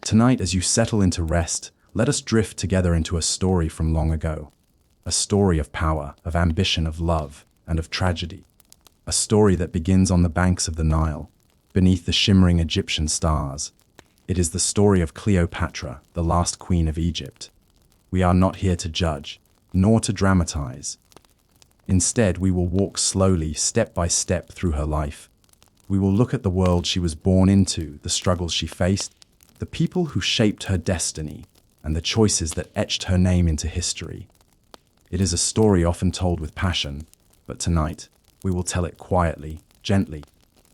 Tonight, as you settle into rest, let us drift together into a story from long ago. A story of power, of ambition, of love, and of tragedy. A story that begins on the banks of the Nile, beneath the shimmering Egyptian stars. It is the story of Cleopatra, the last queen of Egypt. We are not here to judge, nor to dramatize. Instead, we will walk slowly, step by step, through her life. We will look at the world she was born into, the struggles she faced, the people who shaped her destiny, and the choices that etched her name into history. It is a story often told with passion, but tonight, we will tell it quietly, gently,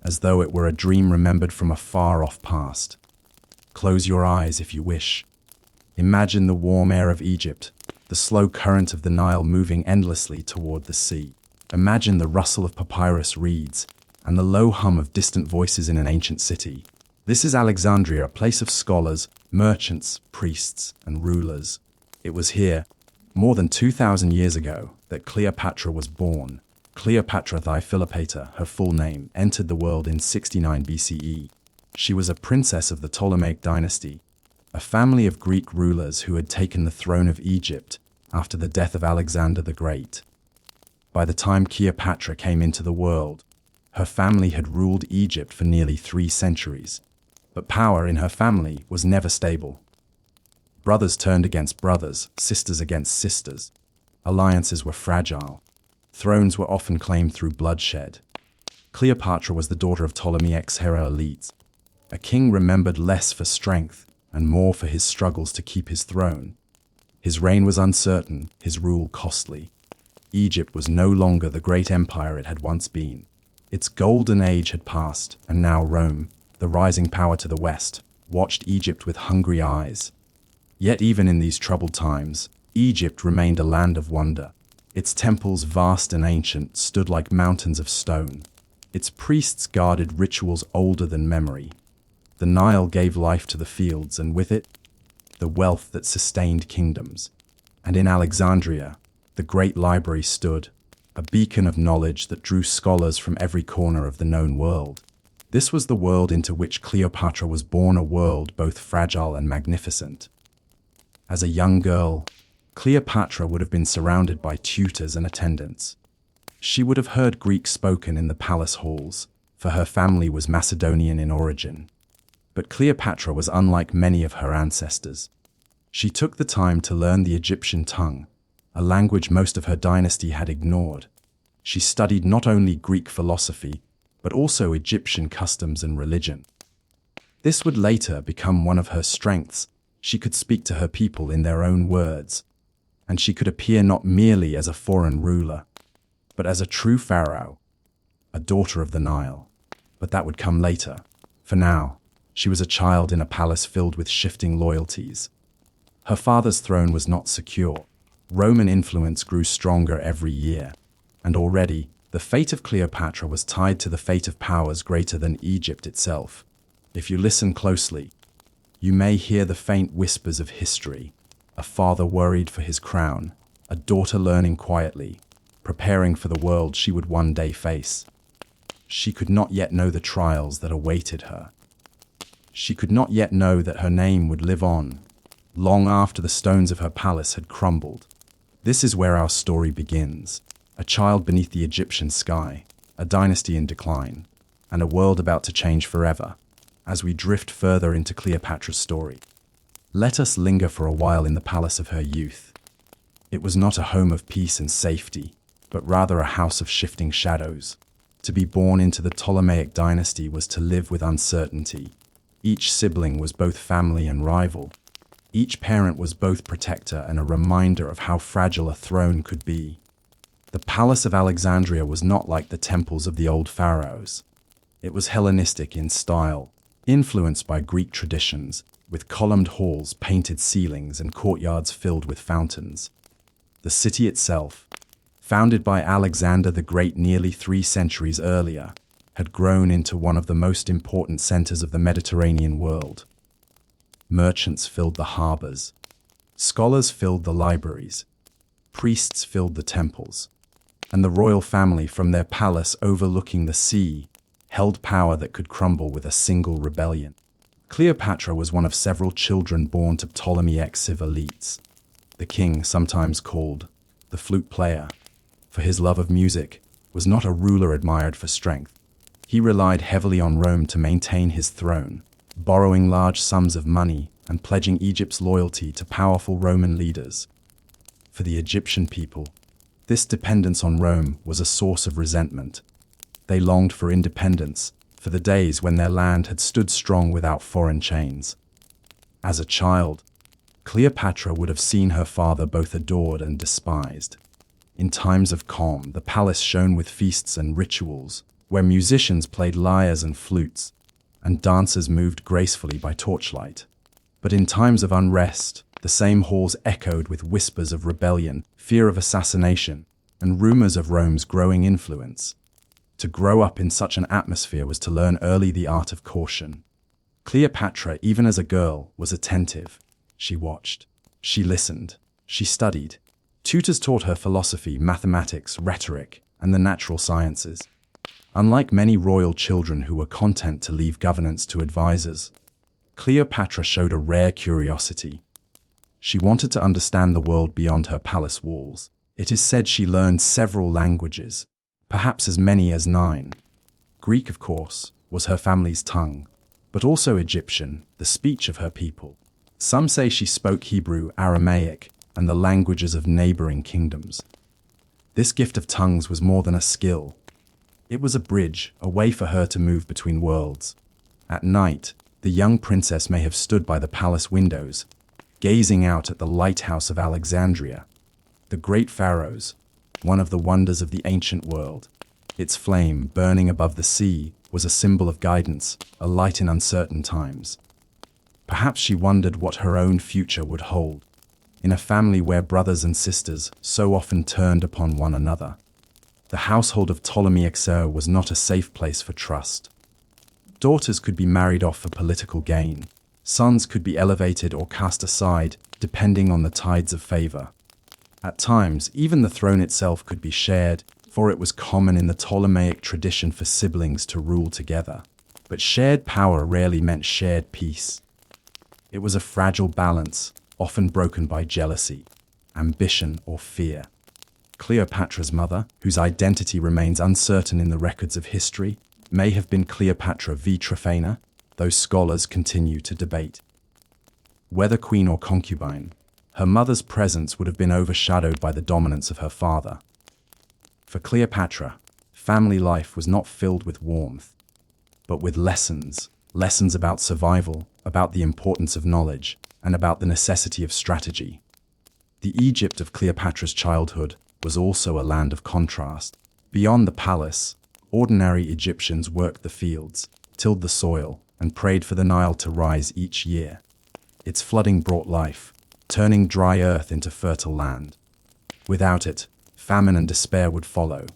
as though it were a dream remembered from a far-off past. Close your eyes if you wish. Imagine the warm air of Egypt, the slow current of the Nile moving endlessly toward the sea. Imagine the rustle of papyrus reeds and the low hum of distant voices in an ancient city. This is Alexandria, a place of scholars, merchants, priests, and rulers. It was here, more than 2,000 years ago, that Cleopatra was born. Cleopatra thy Philippator, her full name, entered the world in 69 BCE. She was a princess of the Ptolemaic dynasty, a family of Greek rulers who had taken the throne of Egypt after the death of Alexander the Great. By the time Cleopatra came into the world, her family had ruled Egypt for nearly 3 centuries. But power in her family was never stable. Brothers turned against brothers, sisters against sisters. Alliances were fragile. Thrones were often claimed through bloodshed. Cleopatra was the daughter of Ptolemy ex-hera elites, a king remembered less for strength and more for his struggles to keep his throne. His reign was uncertain, his rule costly. Egypt was no longer the great empire it had once been. Its golden age had passed, and now Rome, the rising power to the west, watched Egypt with hungry eyes. Yet even in these troubled times, Egypt remained a land of wonder. Its temples, vast and ancient, stood like mountains of stone. Its priests guarded rituals older than memory. The Nile gave life to the fields, and with it, the wealth that sustained kingdoms. And in Alexandria, the great library stood, a beacon of knowledge that drew scholars from every corner of the known world. This was the world into which Cleopatra was born, a world both fragile and magnificent. As a young girl, Cleopatra would have been surrounded by tutors and attendants. She would have heard Greek spoken in the palace halls, for her family was Macedonian in origin. But Cleopatra was unlike many of her ancestors. She took the time to learn the Egyptian tongue, a language most of her dynasty had ignored. She studied not only Greek philosophy, but also Egyptian customs and religion. This would later become one of her strengths. She could speak to her people in their own words, and she could appear not merely as a foreign ruler, but as a true pharaoh, a daughter of the Nile. But that would come later. For now, she was a child in a palace filled with shifting loyalties. Her father's throne was not secure. Roman influence grew stronger every year, and already, the fate of Cleopatra was tied to the fate of powers greater than Egypt itself. If you listen closely, you may hear the faint whispers of history, a father worried for his crown, a daughter learning quietly, preparing for the world she would one day face. She could not yet know the trials that awaited her. She could not yet know that her name would live on, long after the stones of her palace had crumbled. This is where our story begins. A child beneath the Egyptian sky, a dynasty in decline, and a world about to change forever. As we drift further into Cleopatra's story, let us linger for a while in the palace of her youth. It was not a home of peace and safety, but rather a house of shifting shadows. To be born into the Ptolemaic dynasty was to live with uncertainty. Each sibling was both family and rival. Each parent was both protector and a reminder of how fragile a throne could be. The Palace of Alexandria was not like the temples of the old pharaohs. It was Hellenistic in style, influenced by Greek traditions, with columned halls, painted ceilings, and courtyards filled with fountains. The city itself, founded by Alexander the Great nearly 3 centuries earlier, had grown into one of the most important centers of the Mediterranean world. Merchants filled the harbors. Scholars filled the libraries. Priests filled the temples. And the royal family, from their palace overlooking the sea, held power that could crumble with a single rebellion. Cleopatra was one of several children born to Ptolemaic civ elites. The king, sometimes called the flute player, for his love of music, was not a ruler admired for strength. He relied heavily on Rome to maintain his throne, borrowing large sums of money and pledging Egypt's loyalty to powerful Roman leaders. For the Egyptian people, this dependence on Rome was a source of resentment. They longed for independence, for the days when their land had stood strong without foreign chains. As a child, Cleopatra would have seen her father both adored and despised. In times of calm, the palace shone with feasts and rituals, where musicians played lyres and flutes, and dancers moved gracefully by torchlight. But in times of unrest, the same halls echoed with whispers of rebellion, fear of assassination, and rumors of Rome's growing influence. To grow up in such an atmosphere was to learn early the art of caution. Cleopatra, even as a girl, was attentive. She watched. She listened. She studied. Tutors taught her philosophy, mathematics, rhetoric, and the natural sciences. Unlike many royal children who were content to leave governance to advisors, Cleopatra showed a rare curiosity. She wanted to understand the world beyond her palace walls. It is said she learned several languages, perhaps as many as 9. Greek, of course, was her family's tongue, but also Egyptian, the speech of her people. Some say she spoke Hebrew, Aramaic, and the languages of neighboring kingdoms. This gift of tongues was more than a skill. It was a bridge, a way for her to move between worlds. At night, the young princess may have stood by the palace windows, gazing out at the lighthouse of Alexandria, the great pharaohs, one of the wonders of the ancient world. Its flame, burning above the sea, was a symbol of guidance, a light in uncertain times. Perhaps she wondered what her own future would hold, in a family where brothers and sisters so often turned upon one another. The household of Ptolemy Xer was not a safe place for trust. Daughters could be married off for political gain. Sons could be elevated or cast aside, depending on the tides of favor. At times, even the throne itself could be shared, for it was common in the Ptolemaic tradition for siblings to rule together. But shared power rarely meant shared peace. It was a fragile balance, often broken by jealousy, ambition, or fear. Cleopatra's mother, whose identity remains uncertain in the records of history, may have been Cleopatra v. Tryphena, though scholars continue to debate. Whether queen or concubine, her mother's presence would have been overshadowed by the dominance of her father. For Cleopatra, family life was not filled with warmth, but with lessons about survival, about the importance of knowledge, and about the necessity of strategy. The Egypt of Cleopatra's childhood was also a land of contrast. Beyond the palace, ordinary Egyptians worked the fields, tilled the soil, and prayed for the Nile to rise each year. Its flooding brought life, turning dry earth into fertile land. Without it, famine and despair would follow.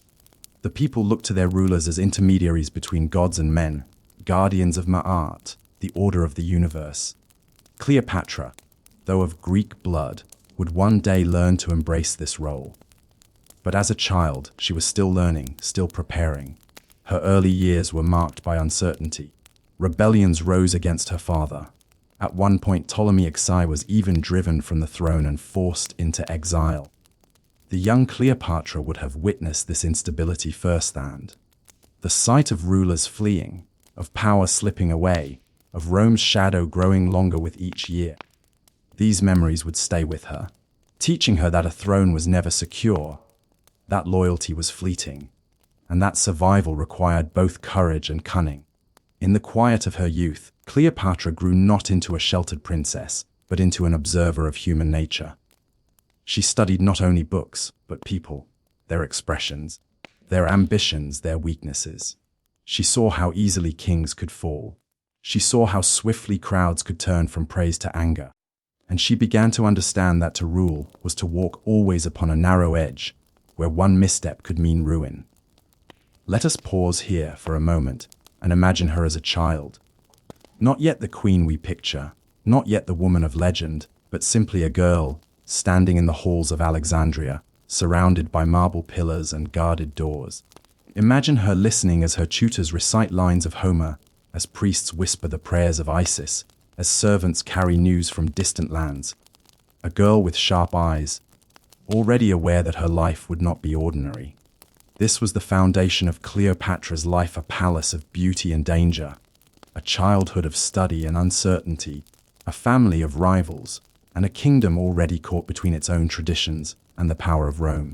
The people looked to their rulers as intermediaries between gods and men, guardians of Ma'at, the order of the universe. Cleopatra, though of Greek blood, would one day learn to embrace this role. But as a child, she was still learning, still preparing. Her early years were marked by uncertainty. Rebellions rose against her father. At one point, Ptolemy Xi was even driven from the throne and forced into exile. The young Cleopatra would have witnessed this instability firsthand. The sight of rulers fleeing, of power slipping away, of Rome's shadow growing longer with each year. These memories would stay with her, teaching her that a throne was never secure, that loyalty was fleeting, and that survival required both courage and cunning. In the quiet of her youth, Cleopatra grew not into a sheltered princess, but into an observer of human nature. She studied not only books, but people, their expressions, their ambitions, their weaknesses. She saw how easily kings could fall. She saw how swiftly crowds could turn from praise to anger. And she began to understand that to rule was to walk always upon a narrow edge, where one misstep could mean ruin. Let us pause here for a moment and imagine her as a child. Not yet the queen we picture, not yet the woman of legend, but simply a girl, standing in the halls of Alexandria, surrounded by marble pillars and guarded doors. Imagine her listening as her tutors recite lines of Homer, as priests whisper the prayers of Isis, as servants carry news from distant lands. A girl with sharp eyes, already aware that her life would not be ordinary. This was the foundation of Cleopatra's life, a palace of beauty and danger, a childhood of study and uncertainty, a family of rivals, and a kingdom already caught between its own traditions and the power of Rome.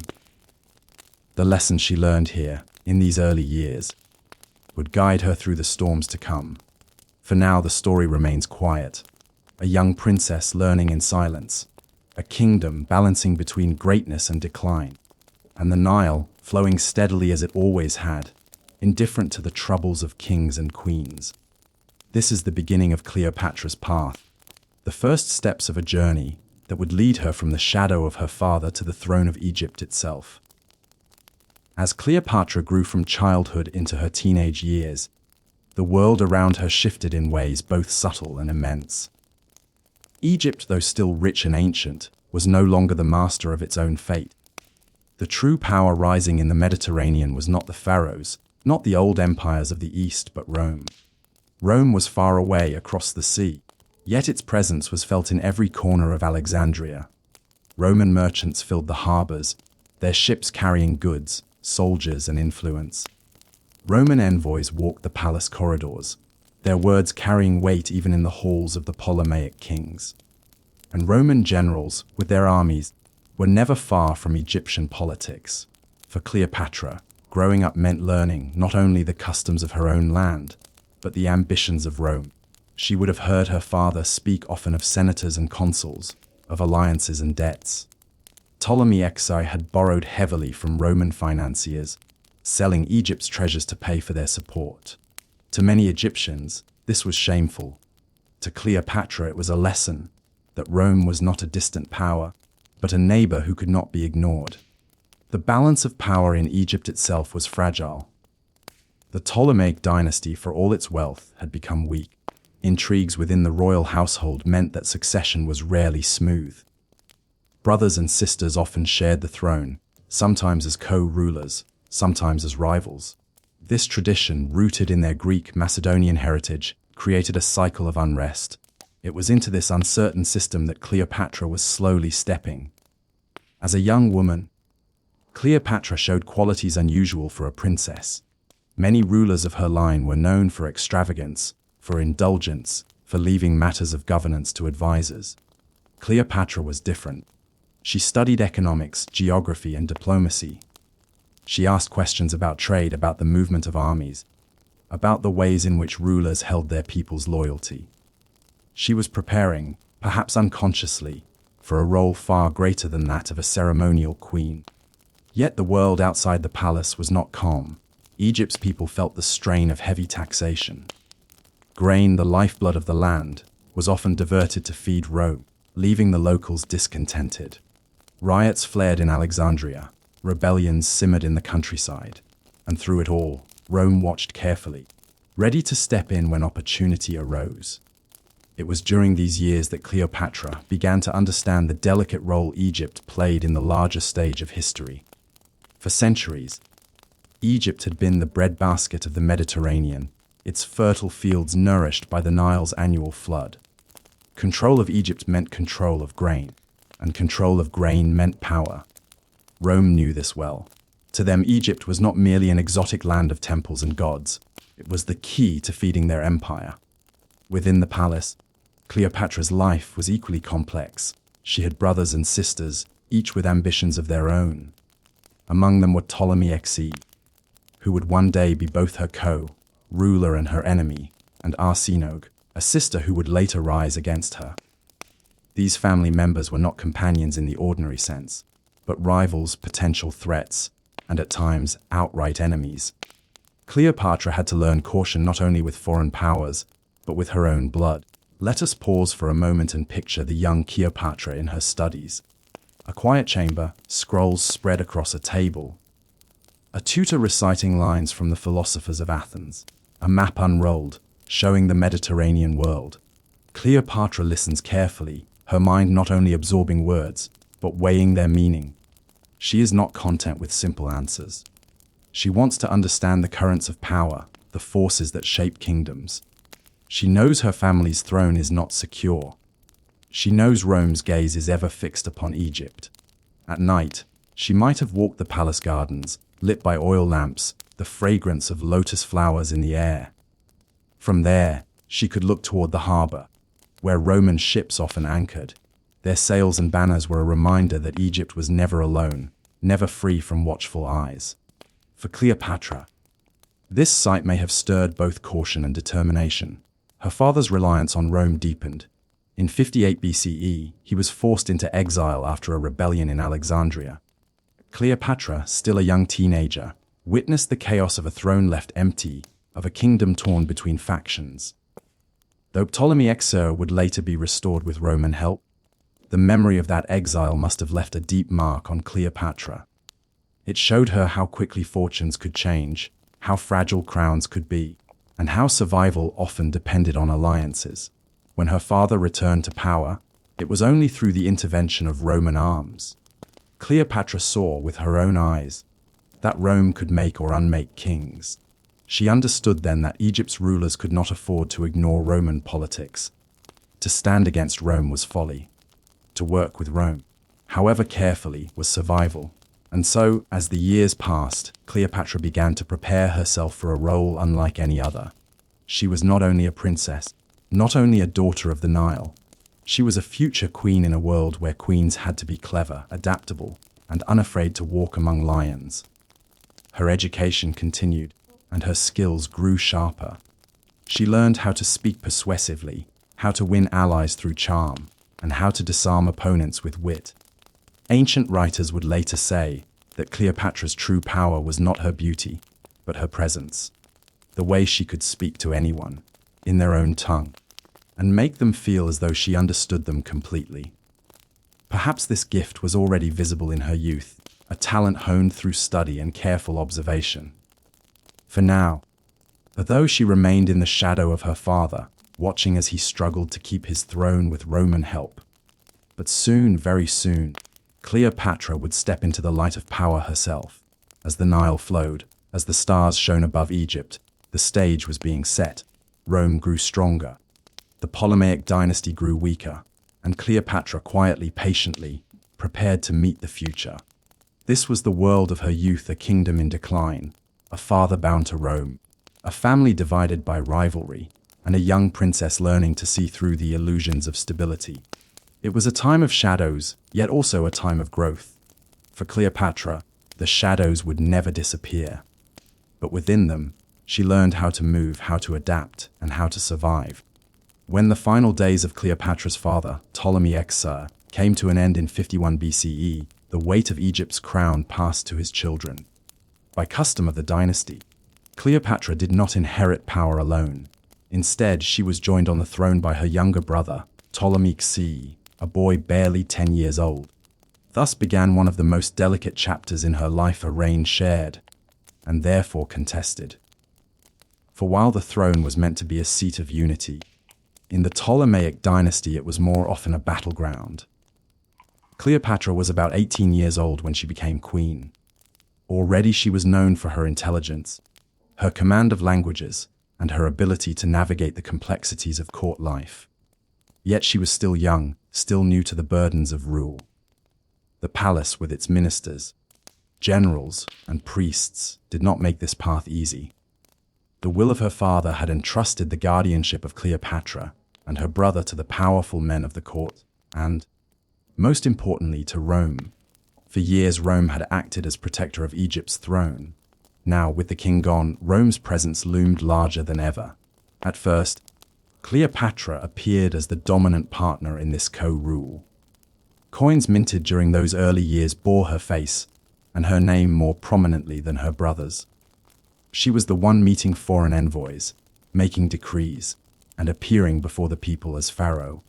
The lessons she learned here, in these early years, would guide her through the storms to come. For now, the story remains quiet. A young princess learning in silence, a kingdom balancing between greatness and decline, and the Nile flowing steadily as it always had, indifferent to the troubles of kings and queens. This is the beginning of Cleopatra's path, the first steps of a journey that would lead her from the shadow of her father to the throne of Egypt itself. As Cleopatra grew from childhood into her teenage years, the world around her shifted in ways both subtle and immense. Egypt, though still rich and ancient, was no longer the master of its own fate. The true power rising in the Mediterranean was not the pharaohs, not the old empires of the East, but Rome. Rome was far away across the sea, yet its presence was felt in every corner of Alexandria. Roman merchants filled the harbors, their ships carrying goods, soldiers, and influence. Roman envoys walked the palace corridors, their words carrying weight even in the halls of the Ptolemaic kings. And Roman generals, with their armies, were never far from Egyptian politics. For Cleopatra, growing up meant learning not only the customs of her own land, but the ambitions of Rome. She would have heard her father speak often of senators and consuls, of alliances and debts. Ptolemy XI had borrowed heavily from Roman financiers, selling Egypt's treasures to pay for their support. To many Egyptians, this was shameful. To Cleopatra, it was a lesson that Rome was not a distant power, but a neighbor who could not be ignored. The balance of power in Egypt itself was fragile. The Ptolemaic dynasty, for all its wealth, had become weak. Intrigues within the royal household meant that succession was rarely smooth. Brothers and sisters often shared the throne, sometimes as co-rulers, sometimes as rivals. This tradition, rooted in their Greek Macedonian heritage, created a cycle of unrest. It was into this uncertain system that Cleopatra was slowly stepping. As a young woman, Cleopatra showed qualities unusual for a princess. Many rulers of her line were known for extravagance, for indulgence, for leaving matters of governance to advisors. Cleopatra was different. She studied economics, geography, and diplomacy. She asked questions about trade, about the movement of armies, about the ways in which rulers held their people's loyalty. She was preparing, perhaps unconsciously, for a role far greater than that of a ceremonial queen. Yet the world outside the palace was not calm. Egypt's people felt the strain of heavy taxation. Grain, the lifeblood of the land, was often diverted to feed Rome, leaving the locals discontented. Riots flared in Alexandria, rebellions simmered in the countryside, and through it all, Rome watched carefully, ready to step in when opportunity arose. It was during these years that Cleopatra began to understand the delicate role Egypt played in the larger stage of history. For centuries, Egypt had been the breadbasket of the Mediterranean, its fertile fields nourished by the Nile's annual flood. Control of Egypt meant control of grain, and control of grain meant power. Rome knew this well. To them, Egypt was not merely an exotic land of temples and gods. It was the key to feeding their empire. Within the palace, Cleopatra's life was equally complex. She had brothers and sisters, each with ambitions of their own. Among them were Ptolemy XI, who would one day be both her co-ruler and her enemy, and Arsinoe, a sister who would later rise against her. These family members were not companions in the ordinary sense, but rivals, potential threats, and at times outright enemies. Cleopatra had to learn caution not only with foreign powers, but with her own blood. Let us pause for a moment and picture the young Cleopatra in her studies. A quiet chamber, scrolls spread across a table. A tutor reciting lines from the philosophers of Athens. A map unrolled, showing the Mediterranean world. Cleopatra listens carefully, her mind not only absorbing words, but weighing their meaning. She is not content with simple answers. She wants to understand the currents of power, the forces that shape kingdoms. She knows her family's throne is not secure. She knows Rome's gaze is ever fixed upon Egypt. At night, she might have walked the palace gardens, lit by oil lamps, the fragrance of lotus flowers in the air. From there, she could look toward the harbor, where Roman ships often anchored. Their sails and banners were a reminder that Egypt was never alone, never free from watchful eyes. For Cleopatra, this sight may have stirred both caution and determination. Her father's reliance on Rome deepened. In 58 BCE, he was forced into exile after a rebellion in Alexandria. Cleopatra, still a young teenager, witnessed the chaos of a throne left empty, of a kingdom torn between factions. Though Ptolemy Xer would later be restored with Roman help, the memory of that exile must have left a deep mark on Cleopatra. It showed her how quickly fortunes could change, how fragile crowns could be, and how survival often depended on alliances. When her father returned to power, it was only through the intervention of Roman arms. Cleopatra saw with her own eyes that Rome could make or unmake kings. She understood then that Egypt's rulers could not afford to ignore Roman politics. To stand against Rome was folly. To work with Rome, however carefully, was survival. And so, as the years passed, Cleopatra began to prepare herself for a role unlike any other. She was not only a princess, not only a daughter of the Nile. She was a future queen in a world where queens had to be clever, adaptable, and unafraid to walk among lions. Her education continued, and her skills grew sharper. She learned how to speak persuasively, how to win allies through charm, and how to disarm opponents with wit. Ancient writers would later say that Cleopatra's true power was not her beauty, but her presence. The way she could speak to anyone, in their own tongue, and make them feel as though she understood them completely. Perhaps this gift was already visible in her youth, a talent honed through study and careful observation. For now, although she remained in the shadow of her father, watching as he struggled to keep his throne with Roman help. But soon, very soon, Cleopatra would step into the light of power herself. As the Nile flowed, as the stars shone above Egypt, the stage was being set. Rome grew stronger. The Ptolemaic dynasty grew weaker, and Cleopatra quietly, patiently, prepared to meet the future. This was the world of her youth, a kingdom in decline, a father bound to Rome, a family divided by rivalry, and a young princess learning to see through the illusions of stability. It was a time of shadows, yet also a time of growth. For Cleopatra, the shadows would never disappear. But within them, she learned how to move, how to adapt, and how to survive. When the final days of Cleopatra's father, Ptolemy Xer, came to an end in 51 BCE, the weight of Egypt's crown passed to his children. By custom of the dynasty, Cleopatra did not inherit power alone. Instead, she was joined on the throne by her younger brother, Ptolemy Xer, a boy barely 10 years old. Thus began one of the most delicate chapters in her life, a reign shared, and therefore contested. For while the throne was meant to be a seat of unity, in the Ptolemaic dynasty it was more often a battleground. Cleopatra was about 18 years old when she became queen. Already she was known for her intelligence, her command of languages, and her ability to navigate the complexities of court life. Yet she was still young, still new to the burdens of rule. The palace, with its ministers, generals, and priests, did not make this path easy. The will of her father had entrusted the guardianship of Cleopatra and her brother to the powerful men of the court, and, most importantly, to Rome. For years, Rome had acted as protector of Egypt's throne. Now, with the king gone, Rome's presence loomed larger than ever. At first, Cleopatra appeared as the dominant partner in this co-rule. Coins minted during those early years bore her face and her name more prominently than her brother's. She was the one meeting foreign envoys, making decrees, and appearing before the people as pharaoh.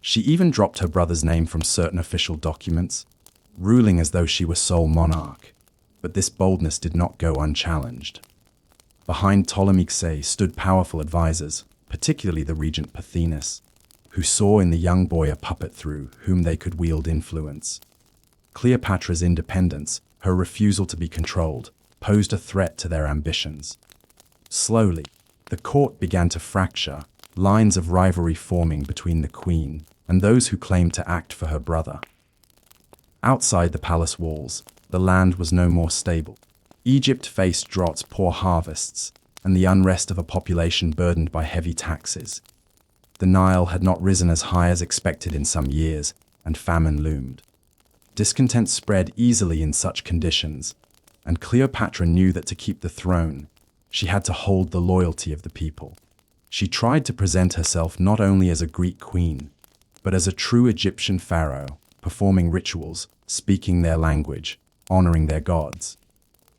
She even dropped her brother's name from certain official documents, ruling as though she were sole monarch. But this boldness did not go unchallenged. Behind Ptolemy Xer stood powerful advisors, particularly the regent Pothinus, who saw in the young boy a puppet through whom they could wield influence. Cleopatra's independence, her refusal to be controlled, posed a threat to their ambitions. Slowly, The court began to fracture, lines of rivalry forming between the queen and those who claimed to act for her brother. Outside the palace walls, the land was no more stable. Egypt faced droughts, poor harvests, and the unrest of a population burdened by heavy taxes. The Nile had not risen as high as expected in some years, and famine loomed. Discontent spread easily in such conditions, and Cleopatra knew that to keep the throne, she had to hold the loyalty of the people. She tried to present herself not only as a Greek queen, but as a true Egyptian pharaoh, performing rituals, speaking their language, honoring their gods.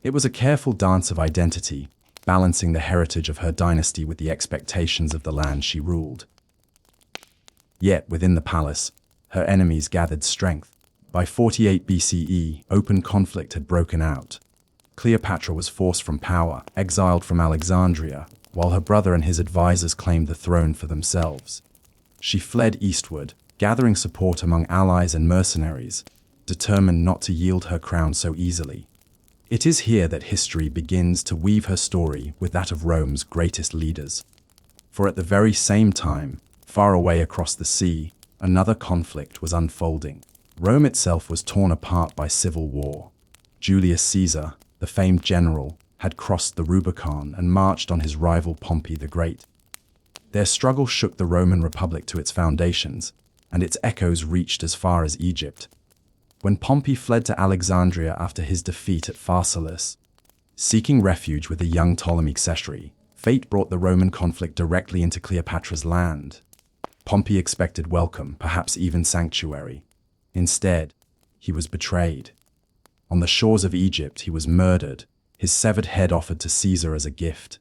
It was a careful dance of identity, balancing the heritage of her dynasty with the expectations of the land she ruled. Yet, within the palace, her enemies gathered strength. By 48 BCE, open conflict had broken out. Cleopatra was forced from power, exiled from Alexandria, while her brother and his advisors claimed the throne for themselves. She fled eastward, gathering support among allies and mercenaries, determined not to yield her crown so easily. It is here that history begins to weave her story with that of Rome's greatest leaders. For at the very same time, far away across the sea, another conflict was unfolding. Rome itself was torn apart by civil war. Julius Caesar, the famed general, had crossed the Rubicon and marched on his rival Pompey the Great. Their struggle shook the Roman Republic to its foundations, and its echoes reached as far as Egypt. When Pompey fled to Alexandria after his defeat at Pharsalus, seeking refuge with the young Ptolemy Cesare, fate brought the Roman conflict directly into Cleopatra's land. Pompey expected welcome, perhaps even sanctuary. Instead, he was betrayed. On the shores of Egypt, he was murdered, his severed head offered to Caesar as a gift.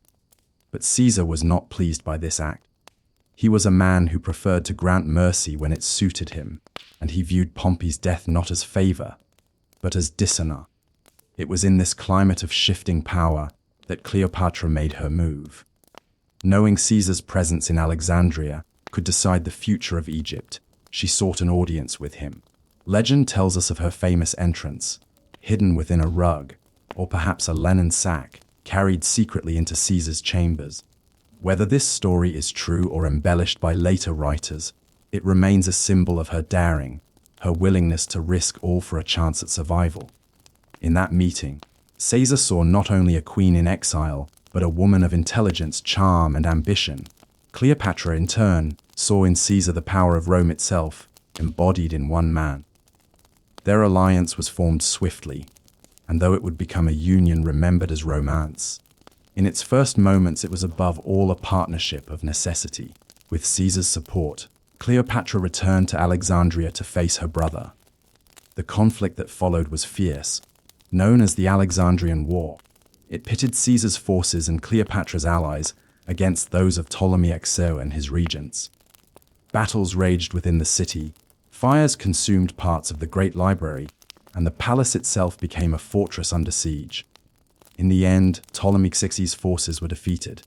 But Caesar was not pleased by this act. He was a man who preferred to grant mercy when it suited him, and he viewed Pompey's death not as favor, but as dishonor. It was in this climate of shifting power that Cleopatra made her move. Knowing Caesar's presence in Alexandria could decide the future of Egypt, she sought an audience with him. Legend tells us of her famous entrance, hidden within a rug, or perhaps a linen sack, carried secretly into Caesar's chambers. Whether this story is true or embellished by later writers, it remains a symbol of her daring, her willingness to risk all for a chance at survival. In that meeting, Caesar saw not only a queen in exile, but a woman of intelligence, charm, and ambition. Cleopatra, in turn, saw in Caesar the power of Rome itself, embodied in one man. Their alliance was formed swiftly, and though it would become a union remembered as romance, in its first moments it was above all a partnership of necessity. With Caesar's support, Cleopatra returned to Alexandria to face her brother. The conflict that followed was fierce, known as the Alexandrian War. It pitted Caesar's forces and Cleopatra's allies against those of Ptolemy Xo and his regents. Battles raged within the city, fires consumed parts of the Great Library, and the palace itself became a fortress under siege. In the end, Ptolemy X's forces were defeated.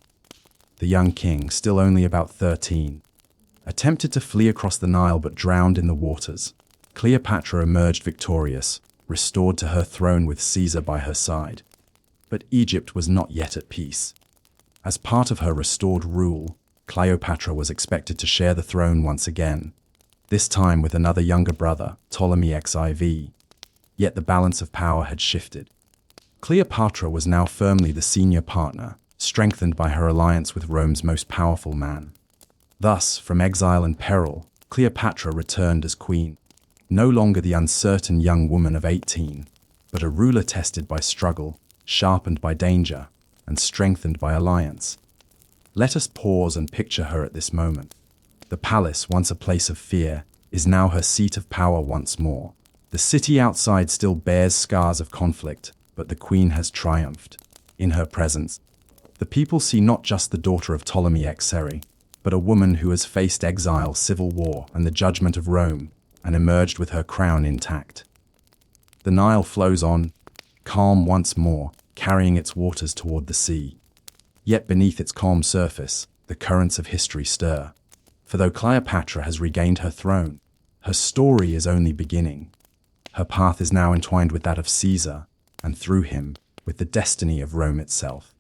The young king, still only about 13, attempted to flee across the Nile but drowned in the waters. Cleopatra emerged victorious, restored to her throne with Caesar by her side. But Egypt was not yet at peace. As part of her restored rule, Cleopatra was expected to share the throne once again, this time with another younger brother, Ptolemy Xiv. Yet the balance of power had shifted. Cleopatra was now firmly the senior partner, strengthened by her alliance with Rome's most powerful man. Thus, from exile and peril, Cleopatra returned as queen, no longer the uncertain young woman of 18, but a ruler tested by struggle, sharpened by danger, and strengthened by alliance. Let us pause and picture her at this moment. The palace, once a place of fear, is now her seat of power once more. The city outside still bears scars of conflict, but the queen has triumphed. In her presence, the people see not just the daughter of Ptolemy Xo, but a woman who has faced exile, civil war, and the judgment of Rome, and emerged with her crown intact. The Nile flows on, calm once more, carrying its waters toward the sea. Yet beneath its calm surface, the currents of history stir. For though Cleopatra has regained her throne, her story is only beginning. Her path is now entwined with that of Caesar, and through him, with the destiny of Rome itself.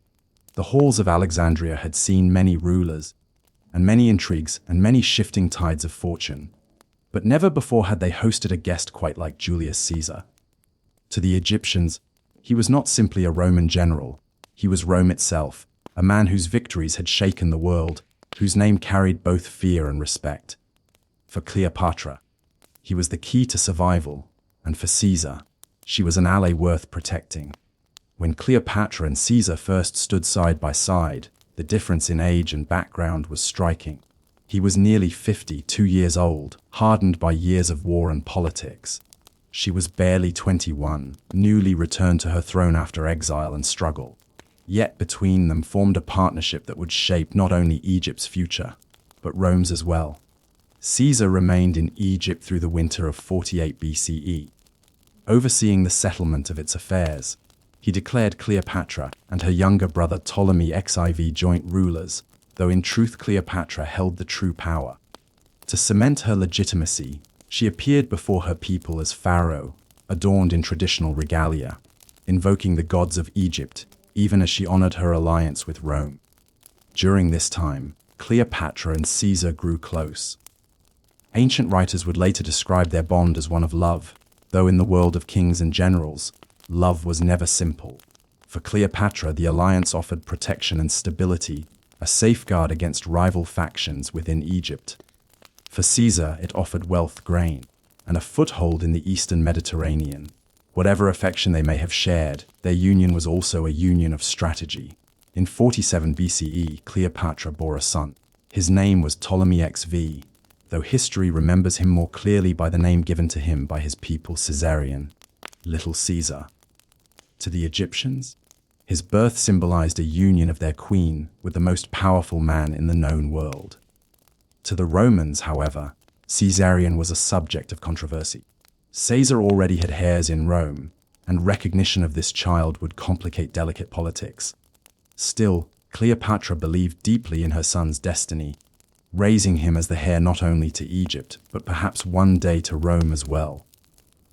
The halls of Alexandria had seen many rulers, and many intrigues, and many shifting tides of fortune. But never before had they hosted a guest quite like Julius Caesar. To the Egyptians, he was not simply a Roman general. He was Rome itself, a man whose victories had shaken the world, whose name carried both fear and respect. For Cleopatra, he was the key to survival, and for Caesar, she was an ally worth protecting. When Cleopatra and Caesar first stood side by side, the difference in age and background was striking. He was nearly 52 years old, hardened by years of war and politics. She was barely 21, newly returned to her throne after exile and struggle. Yet between them formed a partnership that would shape not only Egypt's future, but Rome's as well. Caesar remained in Egypt through the winter of 48 BCE, overseeing the settlement of its affairs. He declared Cleopatra and her younger brother Ptolemy XIV joint rulers, though in truth Cleopatra held the true power. To cement her legitimacy, she appeared before her people as pharaoh, adorned in traditional regalia, invoking the gods of Egypt, even as she honored her alliance with Rome. During this time, Cleopatra and Caesar grew close. Ancient writers would later describe their bond as one of love, though in the world of kings and generals, love was never simple. For Cleopatra, the alliance offered protection and stability, a safeguard against rival factions within Egypt. For Caesar, it offered wealth, grain, and a foothold in the eastern Mediterranean. Whatever affection they may have shared, their union was also a union of strategy. In 47 BCE, Cleopatra bore a son. His name was Ptolemy XV, though history remembers him more clearly by the name given to him by his people Caesarion, Little Caesar. To the Egyptians, his birth symbolized a union of their queen with the most powerful man in the known world. To the Romans, however, Caesarion was a subject of controversy. Caesar already had heirs in Rome, and recognition of this child would complicate delicate politics. Still, Cleopatra believed deeply in her son's destiny, raising him as the heir not only to Egypt, but perhaps one day to Rome as well.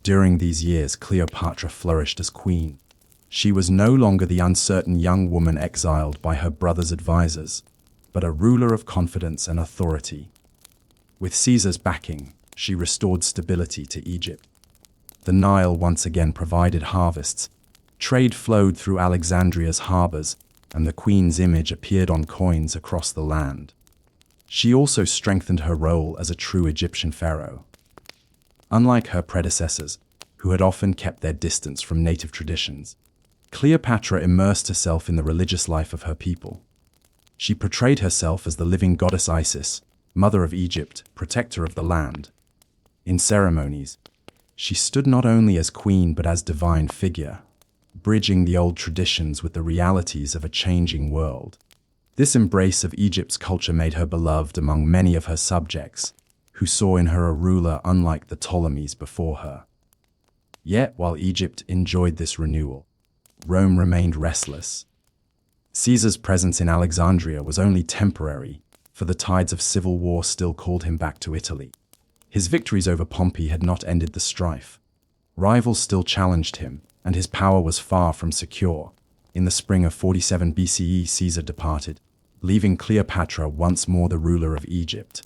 During these years, Cleopatra flourished as queen. She was no longer the uncertain young woman exiled by her brother's advisors, but a ruler of confidence and authority. With Caesar's backing, she restored stability to Egypt. The Nile once again provided harvests, trade flowed through Alexandria's harbors, and the queen's image appeared on coins across the land. She also strengthened her role as a true Egyptian pharaoh. Unlike her predecessors, who had often kept their distance from native traditions, Cleopatra immersed herself in the religious life of her people. She portrayed herself as the living goddess Isis, mother of Egypt, protector of the land. In ceremonies, she stood not only as queen but as divine figure, bridging the old traditions with the realities of a changing world. This embrace of Egypt's culture made her beloved among many of her subjects, who saw in her a ruler unlike the Ptolemies before her. Yet, while Egypt enjoyed this renewal, Rome remained restless. Caesar's presence in Alexandria was only temporary, for the tides of civil war still called him back to Italy. His victories over Pompey had not ended the strife. Rivals still challenged him, and his power was far from secure. In the spring of 47 BCE, Caesar departed, leaving Cleopatra once more the ruler of Egypt.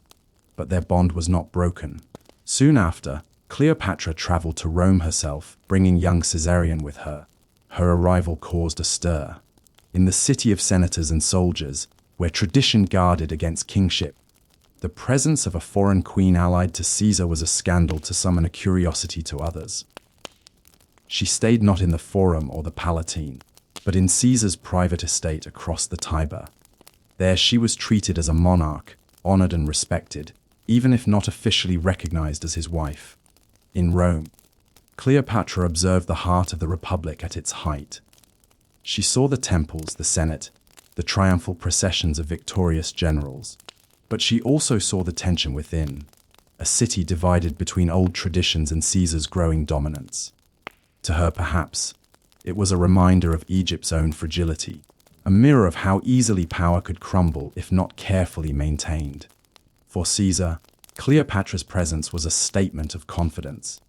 But their bond was not broken. Soon after, Cleopatra traveled to Rome herself, bringing young Caesarion with her. Her arrival caused a stir. In the city of senators and soldiers, where tradition guarded against kingship, the presence of a foreign queen allied to Caesar was a scandal to some and a curiosity to others. She stayed not in the Forum or the Palatine, but in Caesar's private estate across the Tiber. There she was treated as a monarch, honored and respected, even if not officially recognized as his wife. In Rome, Cleopatra observed the heart of the Republic at its height. She saw the temples, the Senate, the triumphal processions of victorious generals. But she also saw the tension within, a city divided between old traditions and Caesar's growing dominance. To her, perhaps, it was a reminder of Egypt's own fragility, a mirror of how easily power could crumble if not carefully maintained. For Caesar, Cleopatra's presence was a statement of confidence.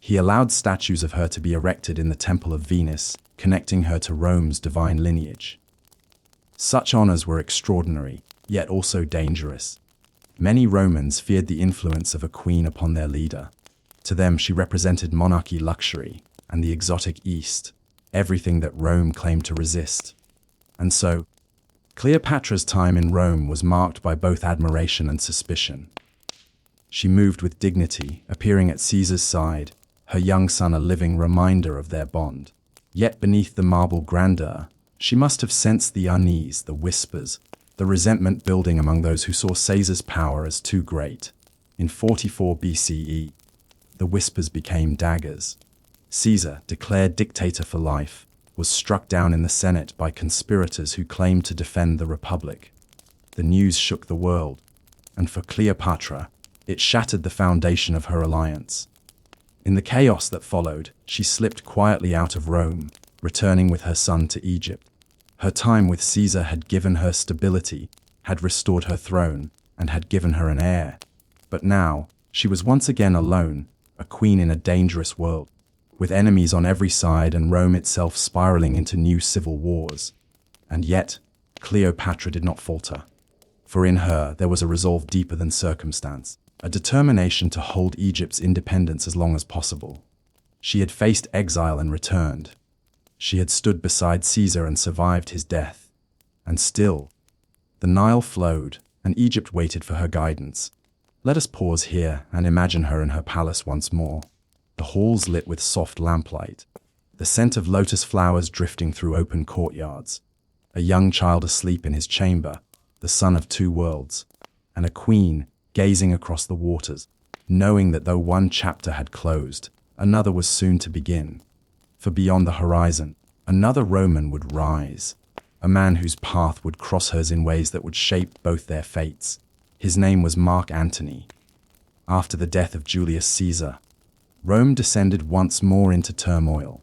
He allowed statues of her to be erected in the Temple of Venus, connecting her to Rome's divine lineage. Such honors were extraordinary, yet also dangerous. Many Romans feared the influence of a queen upon their leader. To them, she represented monarchy, luxury, and the exotic East, everything that Rome claimed to resist. And so, Cleopatra's time in Rome was marked by both admiration and suspicion. She moved with dignity, appearing at Caesar's side, her young son a living reminder of their bond. Yet beneath the marble grandeur, she must have sensed the unease, the whispers, the resentment building among those who saw Caesar's power as too great. In 44 BCE, the whispers became daggers. Caesar, declared dictator for life, was struck down in the Senate by conspirators who claimed to defend the Republic. The news shook the world, and for Cleopatra, it shattered the foundation of her alliance. In the chaos that followed, she slipped quietly out of Rome, returning with her son to Egypt. Her time with Caesar had given her stability, had restored her throne, and had given her an heir. But now, she was once again alone, a queen in a dangerous world, with enemies on every side and Rome itself spiraling into new civil wars. And yet, Cleopatra did not falter. For in her there was a resolve deeper than circumstance, a determination to hold Egypt's independence as long as possible. She had faced exile and returned. She had stood beside Caesar and survived his death. And still, the Nile flowed, and Egypt waited for her guidance. Let us pause here and imagine her in her palace once more. The halls lit with soft lamplight, the scent of lotus flowers drifting through open courtyards, a young child asleep in his chamber, the son of two worlds, and a queen gazing across the waters, knowing that though one chapter had closed, another was soon to begin. For beyond the horizon, another Roman would rise, a man whose path would cross hers in ways that would shape both their fates. His name was Mark Antony. After the death of Julius Caesar, Rome descended once more into turmoil.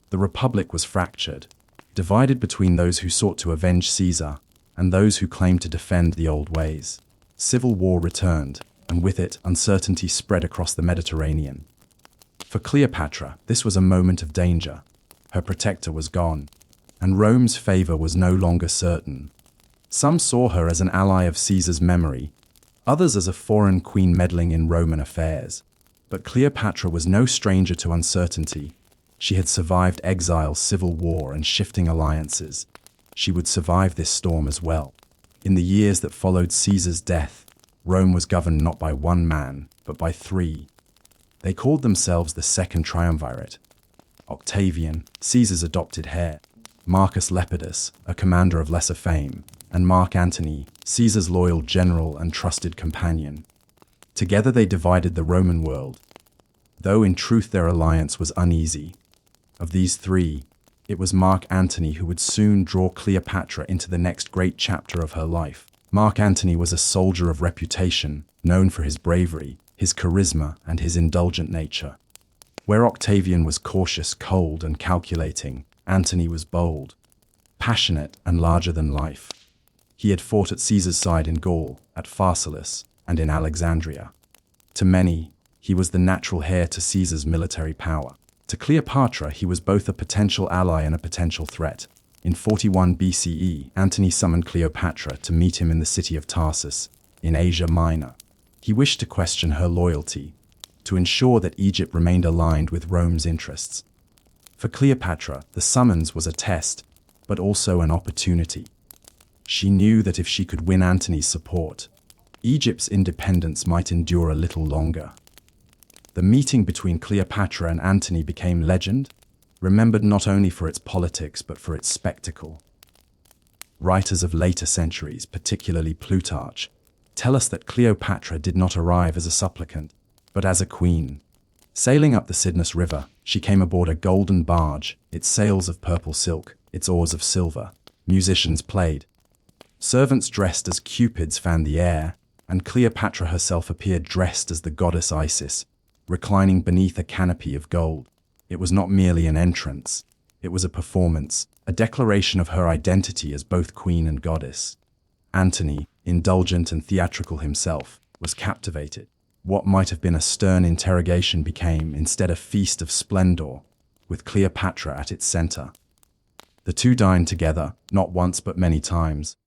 The Republic was fractured, divided between those who sought to avenge Caesar and those who claimed to defend the old ways. Civil war returned, and with it, uncertainty spread across the Mediterranean. For Cleopatra, this was a moment of danger. Her protector was gone, and Rome's favor was no longer certain. Some saw her as an ally of Caesar's memory, others as a foreign queen meddling in Roman affairs. But Cleopatra was no stranger to uncertainty. She had survived exile, civil war, and shifting alliances. She would survive this storm as well. In the years that followed Caesar's death, Rome was governed not by one man, but by three. They called themselves the Second Triumvirate. Octavian, Caesar's adopted heir, Marcus Lepidus, a commander of lesser fame, and Mark Antony, Caesar's loyal general and trusted companion. Together they divided the Roman world, though in truth their alliance was uneasy. Of these three, it was Mark Antony who would soon draw Cleopatra into the next great chapter of her life. Mark Antony was a soldier of reputation, known for his bravery, his charisma, and his indulgent nature. Where Octavian was cautious, cold, and calculating, Antony was bold, passionate, and larger than life. He had fought at Caesar's side in Gaul, at Pharsalus, and in Alexandria. To many, he was the natural heir to Caesar's military power. To Cleopatra, he was both a potential ally and a potential threat. In 41 BCE, Antony summoned Cleopatra to meet him in the city of Tarsus, in Asia Minor. He wished to question her loyalty, to ensure that Egypt remained aligned with Rome's interests. For Cleopatra, the summons was a test, but also an opportunity. She knew that if she could win Antony's support, Egypt's independence might endure a little longer. The meeting between Cleopatra and Antony became legend, remembered not only for its politics but for its spectacle. Writers of later centuries, particularly Plutarch, tell us that Cleopatra did not arrive as a supplicant, but as a queen. Sailing up the Cydnus River, she came aboard a golden barge, its sails of purple silk, its oars of silver. Musicians played. Servants dressed as cupids fanned the air, and Cleopatra herself appeared dressed as the goddess Isis, reclining beneath a canopy of gold. It was not merely an entrance. It was a performance, a declaration of her identity as both queen and goddess. Antony, indulgent and theatrical himself, was captivated. What might have been a stern interrogation became instead a feast of splendor, with Cleopatra at its center. The two dined together, not once but many times,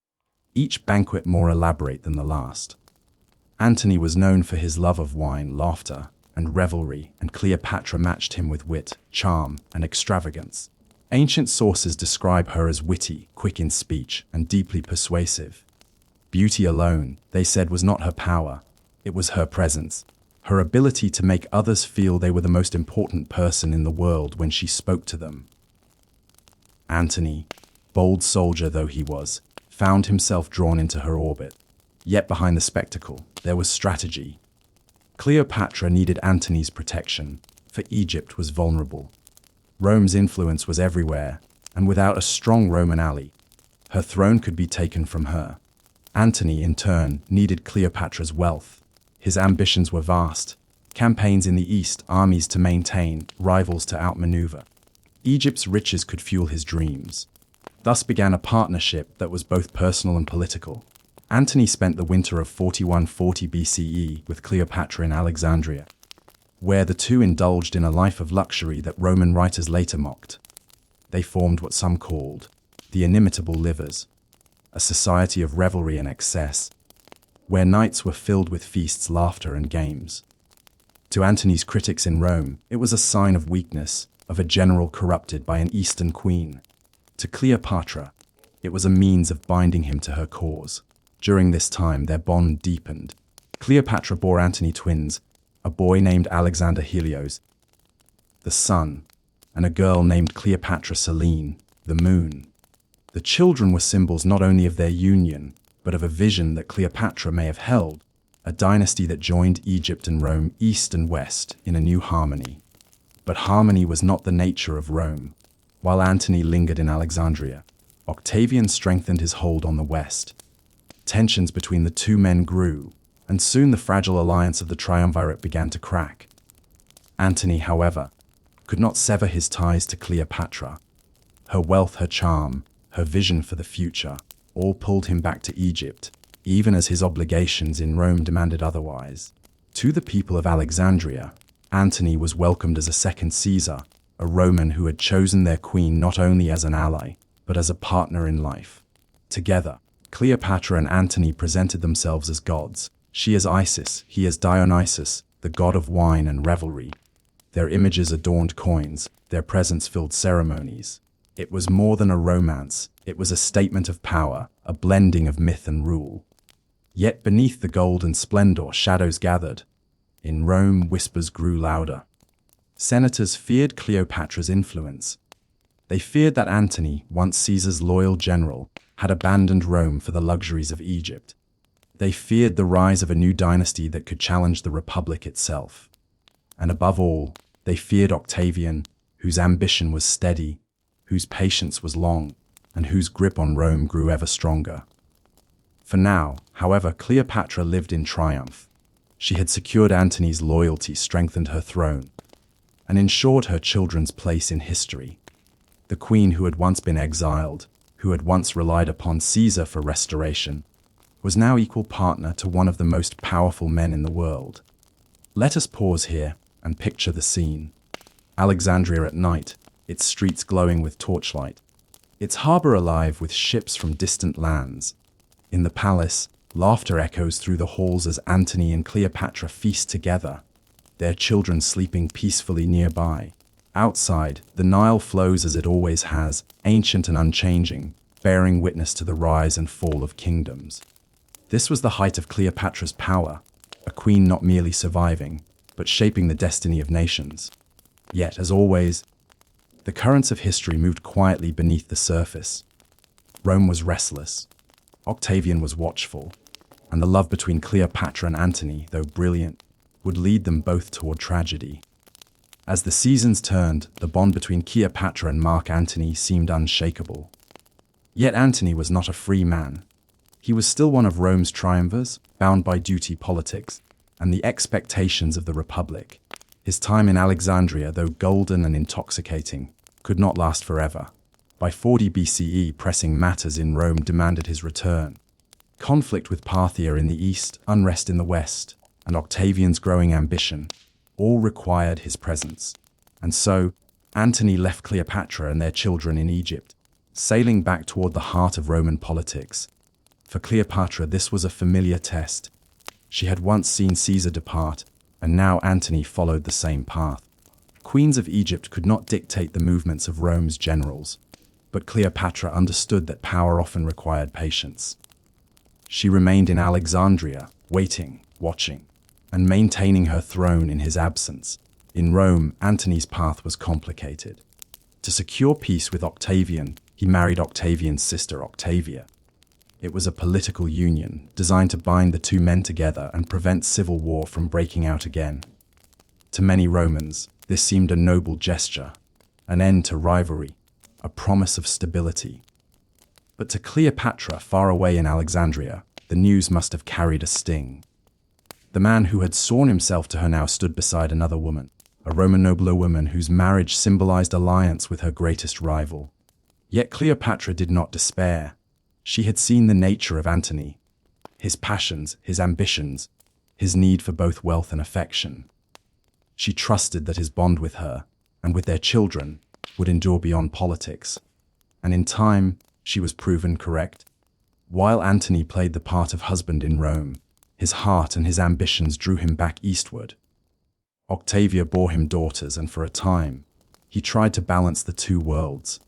each banquet more elaborate than the last. Antony was known for his love of wine, laughter, and revelry, and Cleopatra matched him with wit, charm, and extravagance. Ancient sources describe her as witty, quick in speech, and deeply persuasive. Beauty alone, they said, was not her power. It was her presence, her ability to make others feel they were the most important person in the world when she spoke to them. Antony, bold soldier though he was, found himself drawn into her orbit. Yet behind the spectacle, there was strategy. Cleopatra needed Antony's protection, for Egypt was vulnerable. Rome's influence was everywhere, and without a strong Roman ally, her throne could be taken from her. Antony, in turn, needed Cleopatra's wealth. His ambitions were vast. Campaigns in the east, armies to maintain, rivals to outmaneuver. Egypt's riches could fuel his dreams. Thus began a partnership that was both personal and political. Antony spent the winter of 4140 BCE with Cleopatra in Alexandria, where the two indulged in a life of luxury that Roman writers later mocked. They formed what some called the inimitable livers, a society of revelry and excess, where nights were filled with feasts, laughter, and games. To Antony's critics in Rome, it was a sign of weakness, of a general corrupted by an Eastern queen. To Cleopatra, it was a means of binding him to her cause. During this time, their bond deepened. Cleopatra bore Antony twins, a boy named Alexander Helios, the sun, and a girl named Cleopatra Selene, the moon. The children were symbols not only of their union, but of a vision that Cleopatra may have held, a dynasty that joined Egypt and Rome, east and west, in a new harmony. But harmony was not the nature of Rome. While Antony lingered in Alexandria, Octavian strengthened his hold on the west. Tensions between the two men grew, and soon the fragile alliance of the triumvirate began to crack. Antony, however, could not sever his ties to Cleopatra. Her wealth, her charm, her vision for the future, all pulled him back to Egypt, even as his obligations in Rome demanded otherwise. To the people of Alexandria, Antony was welcomed as a second Caesar, a Roman who had chosen their queen not only as an ally, but as a partner in life. Together, Cleopatra and Antony presented themselves as gods. She as Isis, he as Dionysus, the god of wine and revelry. Their images adorned coins, their presence filled ceremonies. It was more than a romance, it was a statement of power, a blending of myth and rule. Yet beneath the gold and splendor, shadows gathered. In Rome, whispers grew louder. Senators feared Cleopatra's influence. They feared that Antony, once Caesar's loyal general, had abandoned Rome for the luxuries of Egypt. They feared the rise of a new dynasty that could challenge the Republic itself. And above all, they feared Octavian, whose ambition was steady, whose patience was long, and whose grip on Rome grew ever stronger. For now, however, Cleopatra lived in triumph. She had secured Antony's loyalty, strengthened her throne, and ensured her children's place in history. The queen who had once been exiled, who had once relied upon Caesar for restoration, was now equal partner to one of the most powerful men in the world. Let us pause here and picture the scene. Alexandria at night, its streets glowing with torchlight, its harbor alive with ships from distant lands. In the palace, laughter echoes through the halls as Antony and Cleopatra feast together, their children sleeping peacefully nearby. Outside, the Nile flows as it always has, ancient and unchanging, bearing witness to the rise and fall of kingdoms. This was the height of Cleopatra's power, a queen not merely surviving, but shaping the destiny of nations. Yet, as always, the currents of history moved quietly beneath the surface. Rome was restless, Octavian was watchful, and the love between Cleopatra and Antony, though brilliant, would lead them both toward tragedy. As the seasons turned, the bond between Cleopatra and Mark Antony seemed unshakable. Yet Antony was not a free man. He was still one of Rome's triumvirs, bound by duty, politics, and the expectations of the Republic. His time in Alexandria, though golden and intoxicating, could not last forever. By 40 BCE, pressing matters in Rome demanded his return. Conflict with Parthia in the east, unrest in the west, and Octavian's growing ambition all required his presence. And so, Antony left Cleopatra and their children in Egypt. sailing back toward the heart of Roman politics. For Cleopatra, this was a familiar test. She had once seen Caesar depart, and now Antony followed the same path. Queens of Egypt could not dictate the movements of Rome's generals, but Cleopatra understood that power often required patience. She remained in Alexandria, waiting, watching, and maintaining her throne in his absence. In Rome, Antony's path was complicated. To secure peace with Octavian, he married Octavian's sister Octavia. It was a political union designed to bind the two men together and prevent civil war from breaking out again. To many Romans, this seemed a noble gesture, an end to rivalry, a promise of stability. But to Cleopatra, far away in Alexandria, the news must have carried a sting. The man who had sworn himself to her now stood beside another woman, a Roman noblewoman whose marriage symbolized alliance with her greatest rival. Yet Cleopatra did not despair. She had seen the nature of Antony, his passions, his ambitions, his need for both wealth and affection. She trusted that his bond with her, and with their children, would endure beyond politics. And in time, she was proven correct. While Antony played the part of husband in Rome, his heart and his ambitions drew him back eastward. Octavia bore him daughters, and for a time, he tried to balance the two worlds,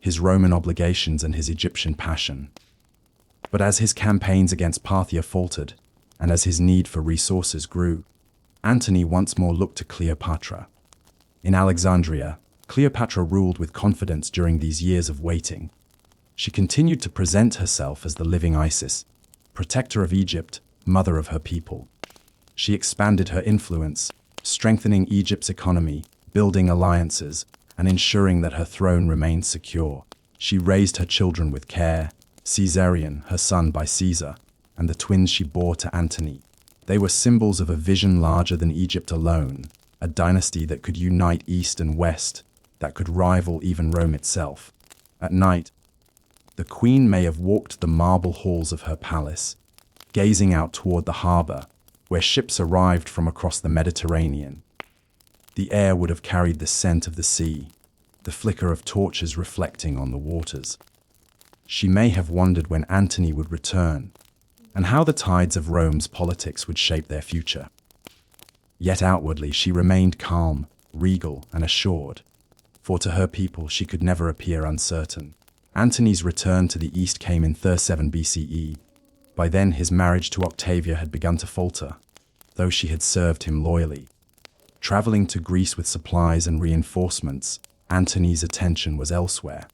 his Roman obligations and his Egyptian passion. But as his campaigns against Parthia faltered, and as his need for resources grew, Antony once more looked to Cleopatra. In Alexandria, Cleopatra ruled with confidence during these years of waiting. She continued to present herself as the living Isis, protector of Egypt, mother of her people. She expanded her influence, strengthening Egypt's economy, building alliances, and ensuring that her throne remained secure. She raised her children with care, Caesarion, her son by Caesar, and the twins she bore to Antony. They were symbols of a vision larger than Egypt alone, a dynasty that could unite East and West, that could rival even Rome itself. At night, the queen may have walked the marble halls of her palace, gazing out toward the harbor, where ships arrived from across the Mediterranean. The air would have carried the scent of the sea, the flicker of torches reflecting on the waters. She may have wondered when Antony would return, and how the tides of Rome's politics would shape their future. Yet outwardly she remained calm, regal, and assured, for to her people she could never appear uncertain. Antony's return to the east came in 37 BCE. By then his marriage to Octavia had begun to falter, though she had served him loyally. Traveling to Greece with supplies and reinforcements, Antony's attention was elsewhere.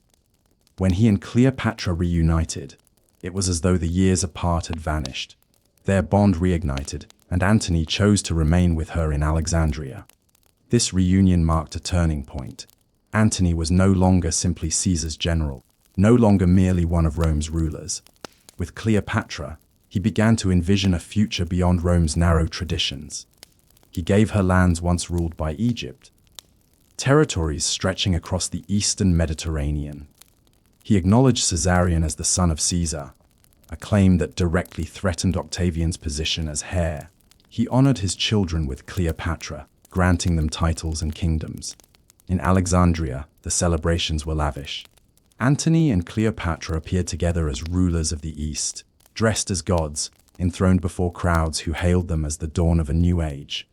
When he and Cleopatra reunited, it was as though the years apart had vanished. Their bond reignited, and Antony chose to remain with her in Alexandria. This reunion marked a turning point. Antony was no longer simply Caesar's general, no longer merely one of Rome's rulers. With Cleopatra, he began to envision a future beyond Rome's narrow traditions. He gave her lands once ruled by Egypt, territories stretching across the eastern Mediterranean. He acknowledged Caesarion as the son of Caesar, a claim that directly threatened Octavian's position as heir. He honored his children with Cleopatra, granting them titles and kingdoms. In Alexandria, the celebrations were lavish. Antony and Cleopatra appeared together as rulers of the East, dressed as gods, enthroned before crowds who hailed them as the dawn of a new age.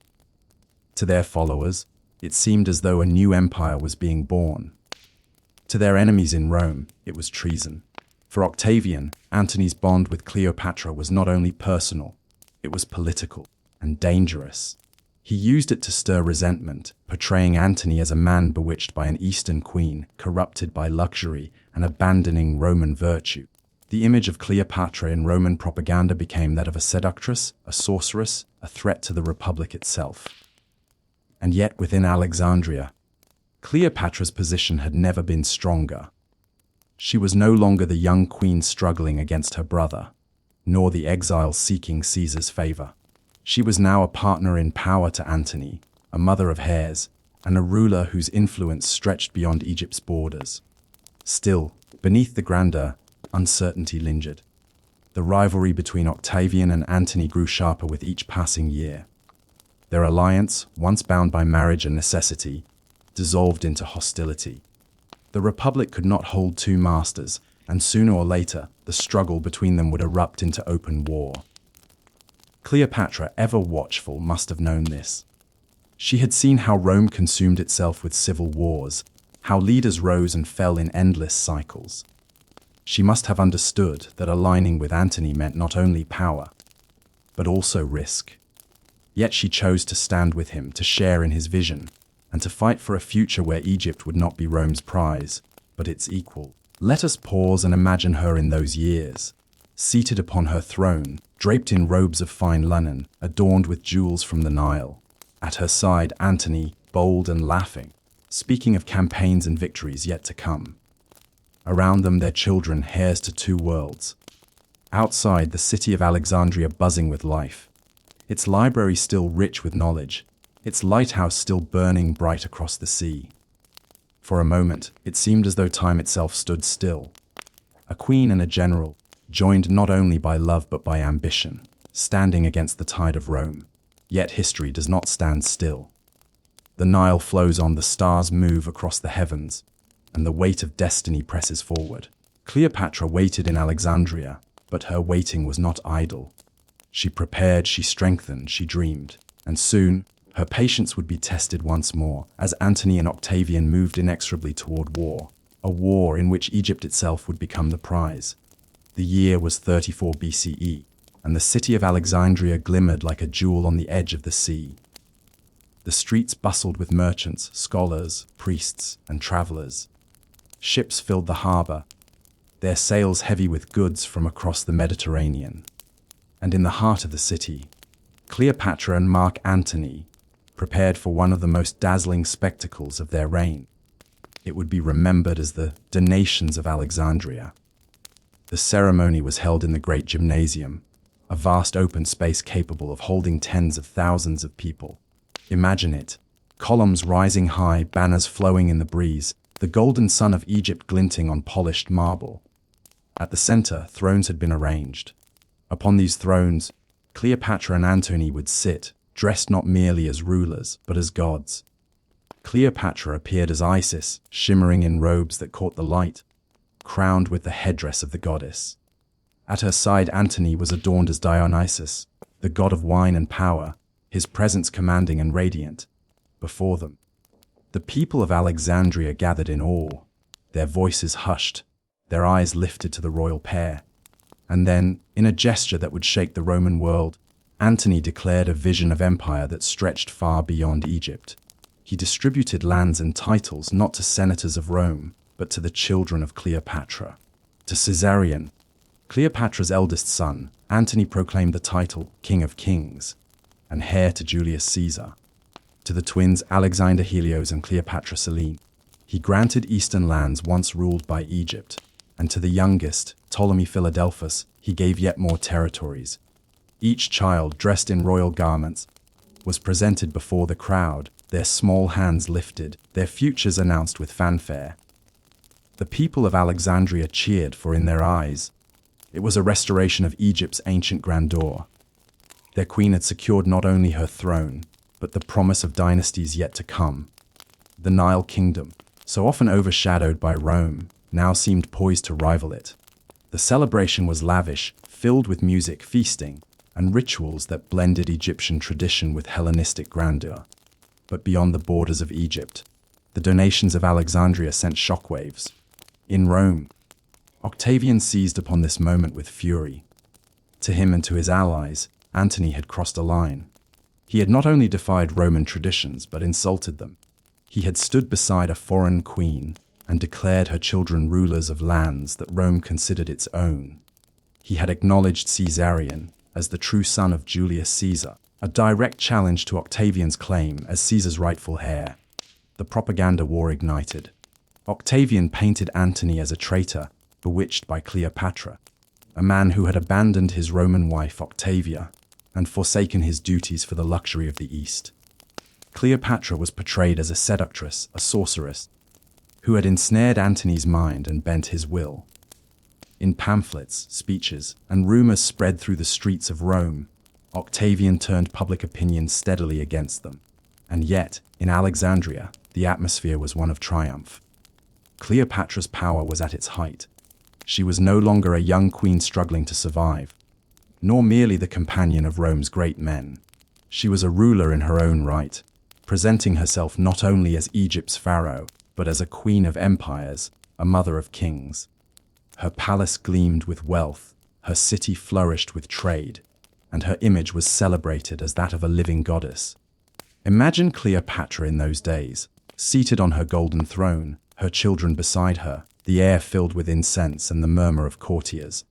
To their followers, it seemed as though a new empire was being born. To their enemies in Rome, it was treason. For Octavian, Antony's bond with Cleopatra was not only personal, it was political and dangerous. He used it to stir resentment, portraying Antony as a man bewitched by an Eastern queen, corrupted by luxury and abandoning Roman virtue. The image of Cleopatra in Roman propaganda became that of a seductress, a sorceress, a threat to the Republic itself. And yet within Alexandria, Cleopatra's position had never been stronger. She was no longer the young queen struggling against her brother, nor the exile seeking Caesar's favor. She was now a partner in power to Antony, a mother of heirs, and a ruler whose influence stretched beyond Egypt's borders. Still, beneath the grandeur, uncertainty lingered. The rivalry between Octavian and Antony grew sharper with each passing year. Their alliance, once bound by marriage and necessity, dissolved into hostility. The Republic could not hold two masters, and sooner or later, the struggle between them would erupt into open war. Cleopatra, ever watchful, must have known this. She had seen how Rome consumed itself with civil wars, how leaders rose and fell in endless cycles. She must have understood that aligning with Antony meant not only power, but also risk. Yet she chose to stand with him, to share in his vision, and to fight for a future where Egypt would not be Rome's prize, but its equal. Let us pause and imagine her in those years, seated upon her throne, draped in robes of fine linen, adorned with jewels from the Nile. At her side, Antony, bold and laughing, speaking of campaigns and victories yet to come. Around them, their children, heirs to two worlds. Outside, the city of Alexandria buzzing with life, its library still rich with knowledge, its lighthouse still burning bright across the sea. For a moment, it seemed as though time itself stood still. A queen and a general, joined not only by love but by ambition, standing against the tide of Rome. Yet history does not stand still. The Nile flows on, the stars move across the heavens, and the weight of destiny presses forward. Cleopatra waited in Alexandria, but her waiting was not idle. She prepared, she strengthened, she dreamed, and soon her patience would be tested once more as Antony and Octavian moved inexorably toward war, a war in which Egypt itself would become the prize. The year was 34 BCE, and the city of Alexandria glimmered like a jewel on the edge of the sea. The streets bustled with merchants, scholars, priests, and travelers. Ships filled the harbor, their sails heavy with goods from across the Mediterranean. And in the heart of the city, Cleopatra and Mark Antony prepared for one of the most dazzling spectacles of their reign. It would be remembered as the Donations of Alexandria. The ceremony was held in the Great Gymnasium, a vast open space capable of holding tens of thousands of people. Imagine it, columns rising high, banners flowing in the breeze, the golden sun of Egypt glinting on polished marble. At the center, thrones had been arranged. Upon these thrones, Cleopatra and Antony would sit, dressed not merely as rulers, but as gods. Cleopatra appeared as Isis, shimmering in robes that caught the light, crowned with the headdress of the goddess. At her side, Antony was adorned as Dionysus, the god of wine and power, his presence commanding and radiant. Before them, the people of Alexandria gathered in awe, their voices hushed, their eyes lifted to the royal pair. And then, in a gesture that would shake the Roman world, Antony declared a vision of empire that stretched far beyond Egypt. He distributed lands and titles not to senators of Rome, but to the children of Cleopatra. To Caesarion, Cleopatra's eldest son, Antony proclaimed the title King of Kings, and heir to Julius Caesar. To the twins Alexander Helios and Cleopatra Selene, he granted eastern lands once ruled by Egypt, and to the youngest, Ptolemy Philadelphus, he gave yet more territories. Each child, dressed in royal garments, was presented before the crowd, their small hands lifted, their futures announced with fanfare. The people of Alexandria cheered, for in their eyes, it was a restoration of Egypt's ancient grandeur. Their queen had secured not only her throne, but the promise of dynasties yet to come. The Nile kingdom, so often overshadowed by Rome, now seemed poised to rival it. The celebration was lavish, filled with music, feasting, and rituals that blended Egyptian tradition with Hellenistic grandeur. But beyond the borders of Egypt, the donations of Alexandria sent shockwaves. In Rome, Octavian seized upon this moment with fury. To him and to his allies, Antony had crossed a line. He had not only defied Roman traditions, but insulted them. He had stood beside a foreign queen and declared her children rulers of lands that Rome considered its own. He had acknowledged Caesarion as the true son of Julius Caesar, a direct challenge to Octavian's claim as Caesar's rightful heir. The propaganda war ignited. Octavian painted Antony as a traitor, bewitched by Cleopatra, a man who had abandoned his Roman wife Octavia and forsaken his duties for the luxury of the East. Cleopatra was portrayed as a seductress, a sorceress, who had ensnared Antony's mind and bent his will. In pamphlets, speeches, and rumors spread through the streets of Rome, Octavian turned public opinion steadily against them. And yet, in Alexandria, the atmosphere was one of triumph. Cleopatra's power was at its height. She was no longer a young queen struggling to survive, nor merely the companion of Rome's great men. She was a ruler in her own right, presenting herself not only as Egypt's pharaoh, but as a queen of empires, a mother of kings. Her palace gleamed with wealth, her city flourished with trade, and her image was celebrated as that of a living goddess. Imagine Cleopatra in those days, seated on her golden throne, her children beside her, the air filled with incense and the murmur of courtiers.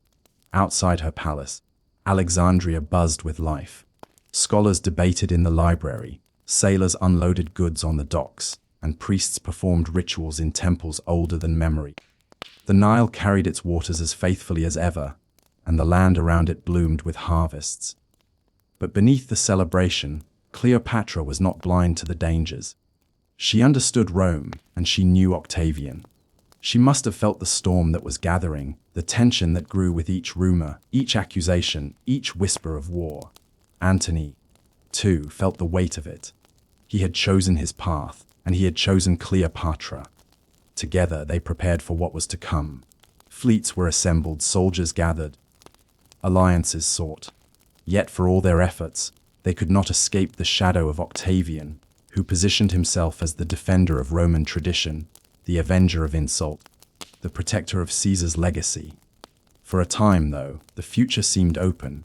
Outside her palace, Alexandria buzzed with life. Scholars debated in the library, sailors unloaded goods on the docks, and priests performed rituals in temples older than memory. The Nile carried its waters as faithfully as ever, and the land around it bloomed with harvests. But beneath the celebration, Cleopatra was not blind to the dangers. She understood Rome, and she knew Octavian. She must have felt the storm that was gathering, the tension that grew with each rumor, each accusation, each whisper of war. Antony, too, felt the weight of it. He had chosen his path, and he had chosen Cleopatra. Together they prepared for what was to come. Fleets were assembled, soldiers gathered, alliances sought. Yet for all their efforts, they could not escape the shadow of Octavian, who positioned himself as the defender of Roman tradition, the avenger of insult, the protector of Caesar's legacy. For a time, though, the future seemed open.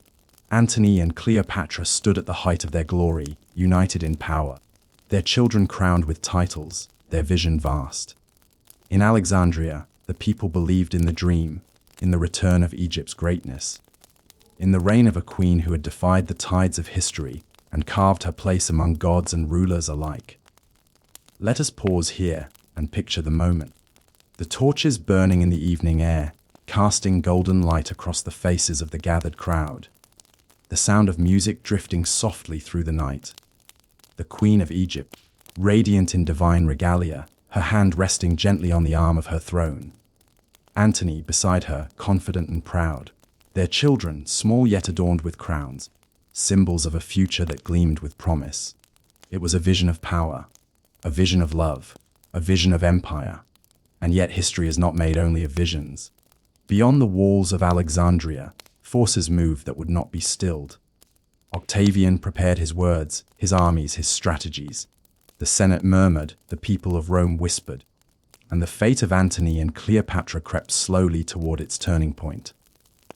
Antony and Cleopatra stood at the height of their glory, united in power, their children crowned with titles, their vision vast. In Alexandria, the people believed in the dream, in the return of Egypt's greatness, in the reign of a queen who had defied the tides of history and carved her place among gods and rulers alike. Let us pause here and picture the moment. The torches burning in the evening air, casting golden light across the faces of the gathered crowd. The sound of music drifting softly through the night. The Queen of Egypt, radiant in divine regalia, her hand resting gently on the arm of her throne. Antony beside her, confident and proud. Their children, small yet adorned with crowns, symbols of a future that gleamed with promise. It was a vision of power, a vision of love, a vision of empire. And yet history is not made only of visions. Beyond the walls of Alexandria, forces moved that would not be stilled. Octavian prepared his words, his armies, his strategies. The Senate murmured, the people of Rome whispered, and the fate of Antony and Cleopatra crept slowly toward its turning point.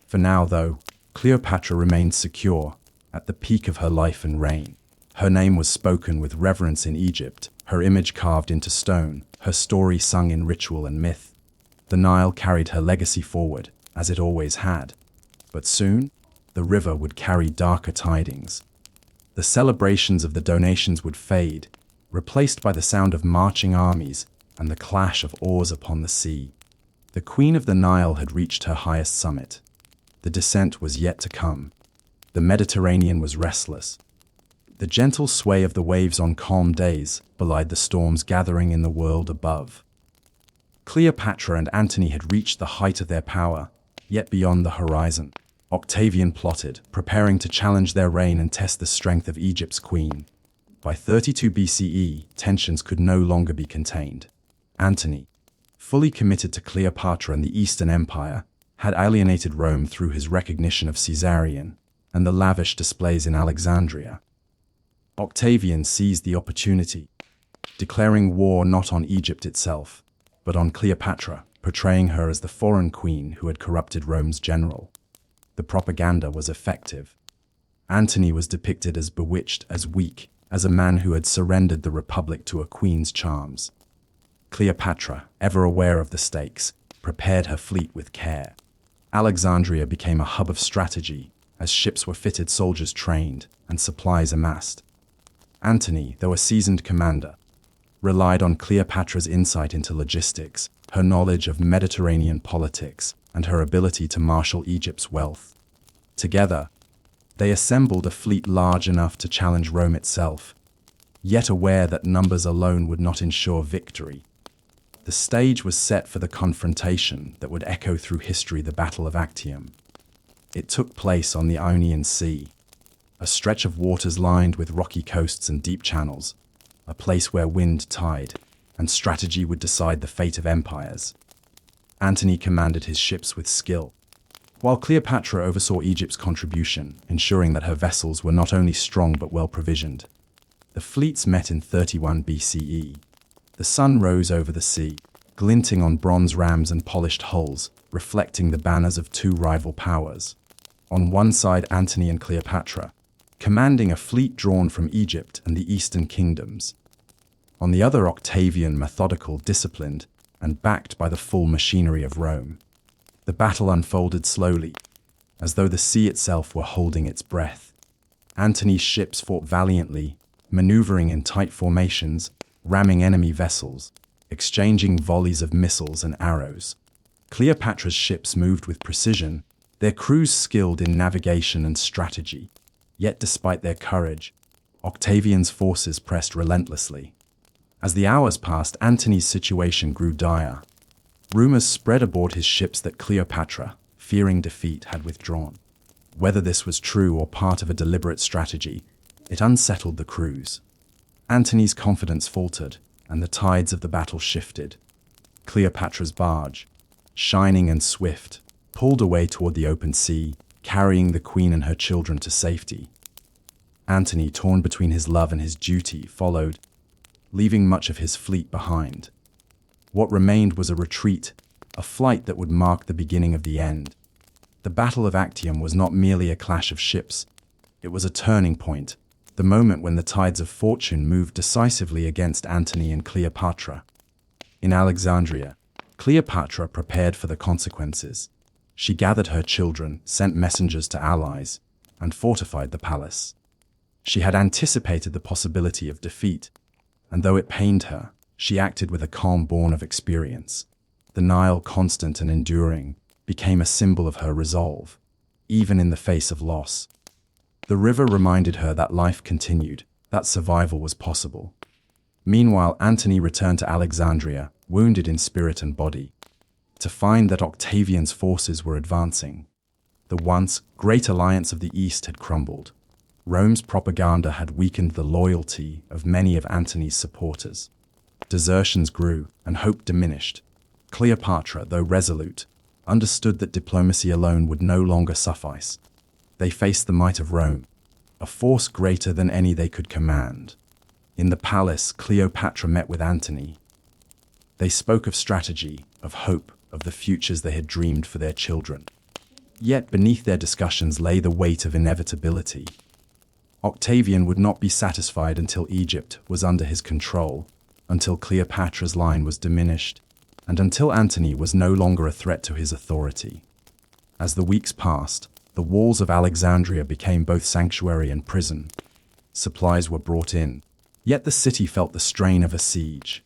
For now, though, Cleopatra remained secure, at the peak of her life and reign. Her name was spoken with reverence in Egypt, her image carved into stone, her story sung in ritual and myth. The Nile carried her legacy forward, as it always had. But soon, the river would carry darker tidings. The celebrations of the donations would fade, replaced by the sound of marching armies and the clash of oars upon the sea. The Queen of the Nile had reached her highest summit. The descent was yet to come. The Mediterranean was restless. The gentle sway of the waves on calm days belied the storms gathering in the world above. Cleopatra and Antony had reached the height of their power, yet beyond the horizon, Octavian plotted, preparing to challenge their reign and test the strength of Egypt's queen. By 32 BCE, tensions could no longer be contained. Antony, fully committed to Cleopatra and the Eastern Empire, had alienated Rome through his recognition of Caesarion and the lavish displays in Alexandria. Octavian seized the opportunity, declaring war not on Egypt itself, but on Cleopatra, portraying her as the foreign queen who had corrupted Rome's general. The propaganda was effective. Antony was depicted as bewitched, as weak, as a man who had surrendered the republic to a queen's charms. Cleopatra, ever aware of the stakes, prepared her fleet with care. Alexandria became a hub of strategy, as ships were fitted, soldiers trained, and supplies amassed. Antony, though a seasoned commander, relied on Cleopatra's insight into logistics, her knowledge of Mediterranean politics, and her ability to marshal Egypt's wealth. Together, they assembled a fleet large enough to challenge Rome itself, yet aware that numbers alone would not ensure victory. The stage was set for the confrontation that would echo through history, the Battle of Actium. It took place on the Ionian Sea, a stretch of waters lined with rocky coasts and deep channels, a place where wind, tide, and strategy would decide the fate of empires. Antony commanded his ships with skill, while Cleopatra oversaw Egypt's contribution, ensuring that her vessels were not only strong but well provisioned. The fleets met in 31 BCE. The sun rose over the sea, glinting on bronze rams and polished hulls, reflecting the banners of two rival powers. On one side, Antony and Cleopatra, commanding a fleet drawn from Egypt and the Eastern kingdoms. On the other, Octavian, methodical, disciplined, and backed by the full machinery of Rome. The battle unfolded slowly, as though the sea itself were holding its breath. Antony's ships fought valiantly, maneuvering in tight formations, ramming enemy vessels, exchanging volleys of missiles and arrows. Cleopatra's ships moved with precision, their crews skilled in navigation and strategy. Yet despite their courage, Octavian's forces pressed relentlessly. As the hours passed, Antony's situation grew dire. Rumors spread aboard his ships that Cleopatra, fearing defeat, had withdrawn. Whether this was true or part of a deliberate strategy, it unsettled the crews. Antony's confidence faltered, and the tides of the battle shifted. Cleopatra's barge, shining and swift, pulled away toward the open sea, carrying the queen and her children to safety. Antony, torn between his love and his duty, followed, leaving much of his fleet behind. What remained was a retreat, a flight that would mark the beginning of the end. The Battle of Actium was not merely a clash of ships. It was a turning point, the moment when the tides of fortune moved decisively against Antony and Cleopatra. In Alexandria, Cleopatra prepared for the consequences. She gathered her children, sent messengers to allies, and fortified the palace. She had anticipated the possibility of defeat, and though it pained her, she acted with a calm born of experience. The Nile, constant and enduring, became a symbol of her resolve, even in the face of loss. The river reminded her that life continued, that survival was possible. Meanwhile, Antony returned to Alexandria, wounded in spirit and body, to find that Octavian's forces were advancing. The once great alliance of the East had crumbled. Rome's propaganda had weakened the loyalty of many of Antony's supporters. Desertions grew, and hope diminished. Cleopatra, though resolute, understood that diplomacy alone would no longer suffice. They faced the might of Rome, a force greater than any they could command. In the palace, Cleopatra met with Antony. They spoke of strategy, of hope, of the futures they had dreamed for their children. Yet beneath their discussions lay the weight of inevitability. Octavian would not be satisfied until Egypt was under his control, until Cleopatra's line was diminished, and until Antony was no longer a threat to his authority. As the weeks passed, the walls of Alexandria became both sanctuary and prison. Supplies were brought in, yet the city felt the strain of a siege.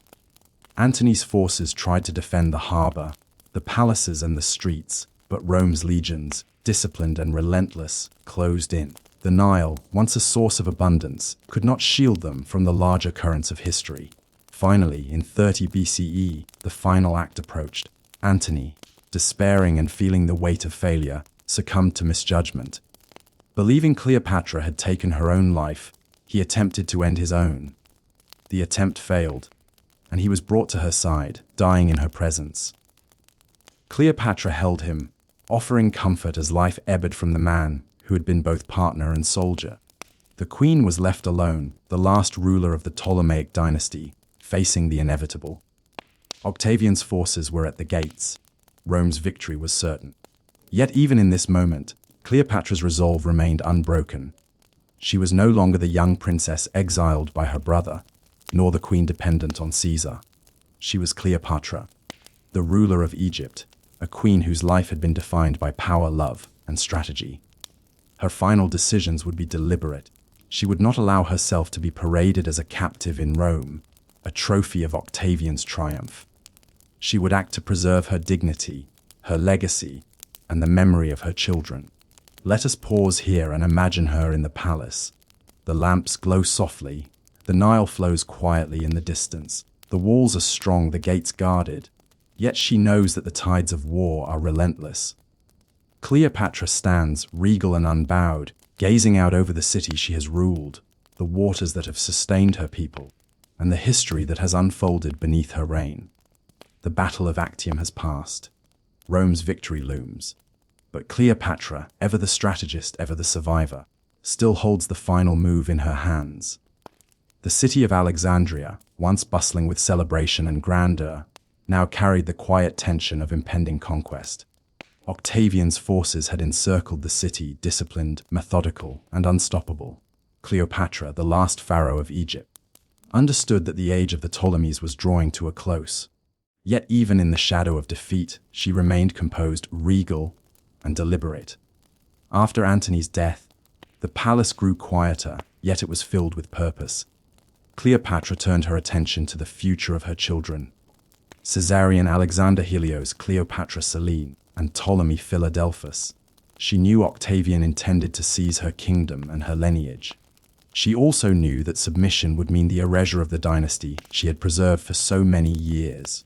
Antony's forces tried to defend the harbor, the palaces and the streets, but Rome's legions, disciplined and relentless, closed in. The Nile, once a source of abundance, could not shield them from the larger currents of history. Finally, in 30 BCE, the final act approached. Antony, despairing and feeling the weight of failure, succumbed to misjudgment. Believing Cleopatra had taken her own life, he attempted to end his own. The attempt failed, and he was brought to her side, dying in her presence. Cleopatra held him, offering comfort as life ebbed from the man who had been both partner and soldier. The queen was left alone, the last ruler of the Ptolemaic dynasty, facing the inevitable. Octavian's forces were at the gates. Rome's victory was certain. Yet even in this moment, Cleopatra's resolve remained unbroken. She was no longer the young princess exiled by her brother, nor the queen dependent on Caesar. She was Cleopatra, the ruler of Egypt, a queen whose life had been defined by power, love, and strategy. Her final decisions would be deliberate. She would not allow herself to be paraded as a captive in Rome, a trophy of Octavian's triumph. She would act to preserve her dignity, her legacy, and the memory of her children. Let us pause here and imagine her in the palace. The lamps glow softly, the Nile flows quietly in the distance. The walls are strong, the gates guarded, yet she knows that the tides of war are relentless. Cleopatra stands, regal and unbowed, gazing out over the city she has ruled, the waters that have sustained her people. and the history that has unfolded beneath her reign. The Battle of Actium has passed. Rome's victory looms. But Cleopatra, ever the strategist, ever the survivor, still holds the final move in her hands. The city of Alexandria, once bustling with celebration and grandeur, now carried the quiet tension of impending conquest. Octavian's forces had encircled the city, disciplined, methodical, and unstoppable. Cleopatra, the last pharaoh of Egypt, understood that the age of the Ptolemies was drawing to a close. Yet even in the shadow of defeat, she remained composed, regal, and deliberate. After Antony's death, the palace grew quieter, yet it was filled with purpose. Cleopatra turned her attention to the future of her children. Caesarion Alexander Helios, Cleopatra Selene, and Ptolemy Philadelphus. She knew Octavian intended to seize her kingdom and her lineage. She also knew that submission would mean the erasure of the dynasty she had preserved for so many years.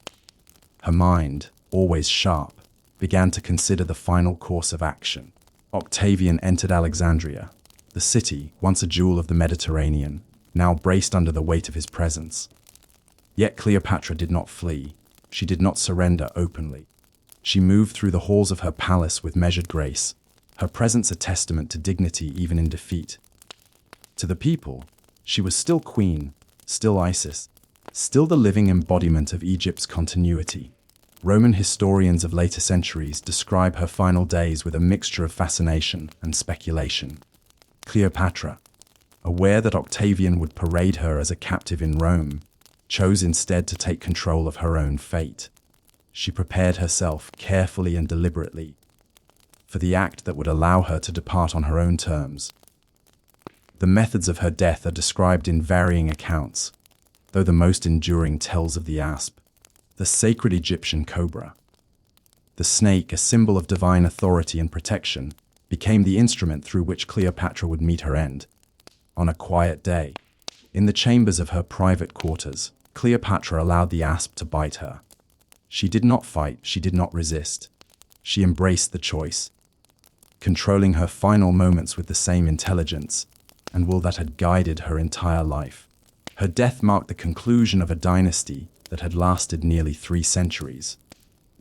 Her mind, always sharp, began to consider the final course of action. Octavian entered Alexandria, the city, once a jewel of the Mediterranean, now braced under the weight of his presence. Yet Cleopatra did not flee. She did not surrender openly. She moved through the halls of her palace with measured grace, her presence a testament to dignity even in defeat. To the people, she was still queen, still Isis, still the living embodiment of Egypt's continuity. Roman historians of later centuries describe her final days with a mixture of fascination and speculation. Cleopatra, aware that Octavian would parade her as a captive in Rome, chose instead to take control of her own fate. She prepared herself carefully and deliberately for the act that would allow her to depart on her own terms. The methods of her death are described in varying accounts, though the most enduring tells of the asp, the sacred Egyptian cobra. The snake, a symbol of divine authority and protection, became the instrument through which Cleopatra would meet her end. On a quiet day, in the chambers of her private quarters, Cleopatra allowed the asp to bite her. She did not fight, she did not resist. She embraced the choice, controlling her final moments with the same intelligence and will that had guided her entire life. Her death marked the conclusion of a dynasty that had lasted nearly 3 centuries.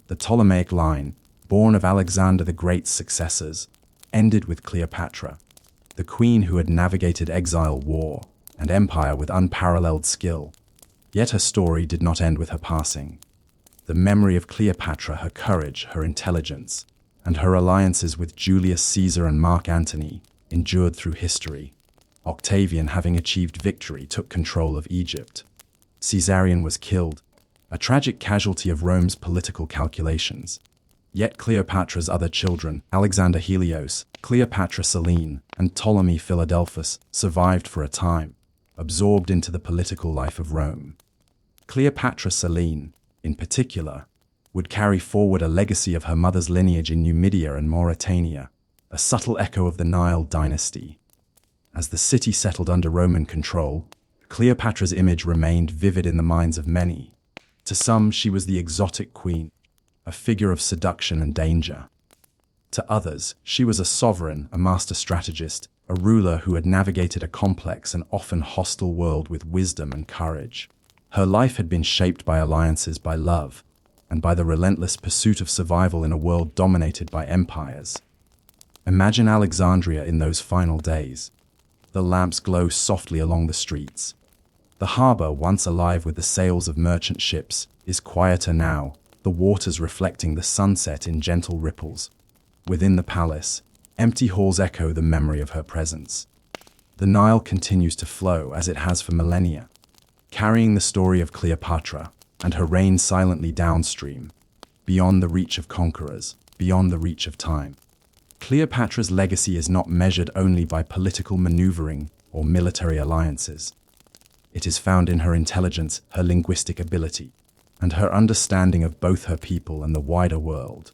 The Ptolemaic line, born of Alexander the Great's successors, ended with Cleopatra, the queen who had navigated exile, war, and empire with unparalleled skill. Yet her story did not end with her passing. The memory of Cleopatra, her courage, her intelligence, and her alliances with Julius Caesar and Mark Antony endured through history. Octavian, having achieved victory, took control of Egypt. Caesarion was killed, a tragic casualty of Rome's political calculations. Yet Cleopatra's other children, Alexander Helios, Cleopatra Selene, and Ptolemy Philadelphus, survived for a time, absorbed into the political life of Rome. Cleopatra Selene, in particular, would carry forward a legacy of her mother's lineage in Numidia and Mauritania, a subtle echo of the Nile dynasty. As the city settled under Roman control, Cleopatra's image remained vivid in the minds of many. To some, she was the exotic queen, a figure of seduction and danger. To others, she was a sovereign, a master strategist, a ruler who had navigated a complex and often hostile world with wisdom and courage. Her life had been shaped by alliances, by love, and by the relentless pursuit of survival in a world dominated by empires. Imagine Alexandria in those final days. The lamps glow softly along the streets. The harbor, once alive with the sails of merchant ships, is quieter now, the waters reflecting the sunset in gentle ripples. Within the palace, empty halls echo the memory of her presence. The Nile continues to flow as it has for millennia, carrying the story of Cleopatra and her reign silently downstream, beyond the reach of conquerors, beyond the reach of time. Cleopatra's legacy is not measured only by political maneuvering or military alliances. It is found in her intelligence, her linguistic ability, and her understanding of both her people and the wider world.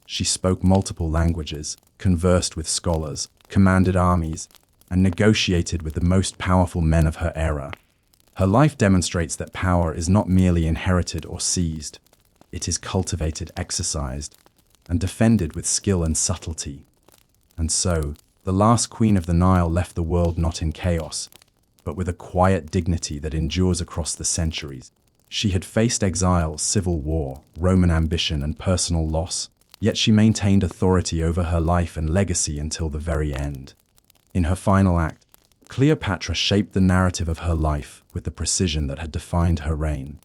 She spoke multiple languages, conversed with scholars, commanded armies, and negotiated with the most powerful men of her era. Her life demonstrates that power is not merely inherited or seized. It is cultivated, exercised, and defended with skill and subtlety. And so, the last queen of the Nile left the world not in chaos, but with a quiet dignity that endures across the centuries. She had faced exile, civil war, Roman ambition, and personal loss, yet she maintained authority over her life and legacy until the very end. In her final act, Cleopatra shaped the narrative of her life with the precision that had defined her reign.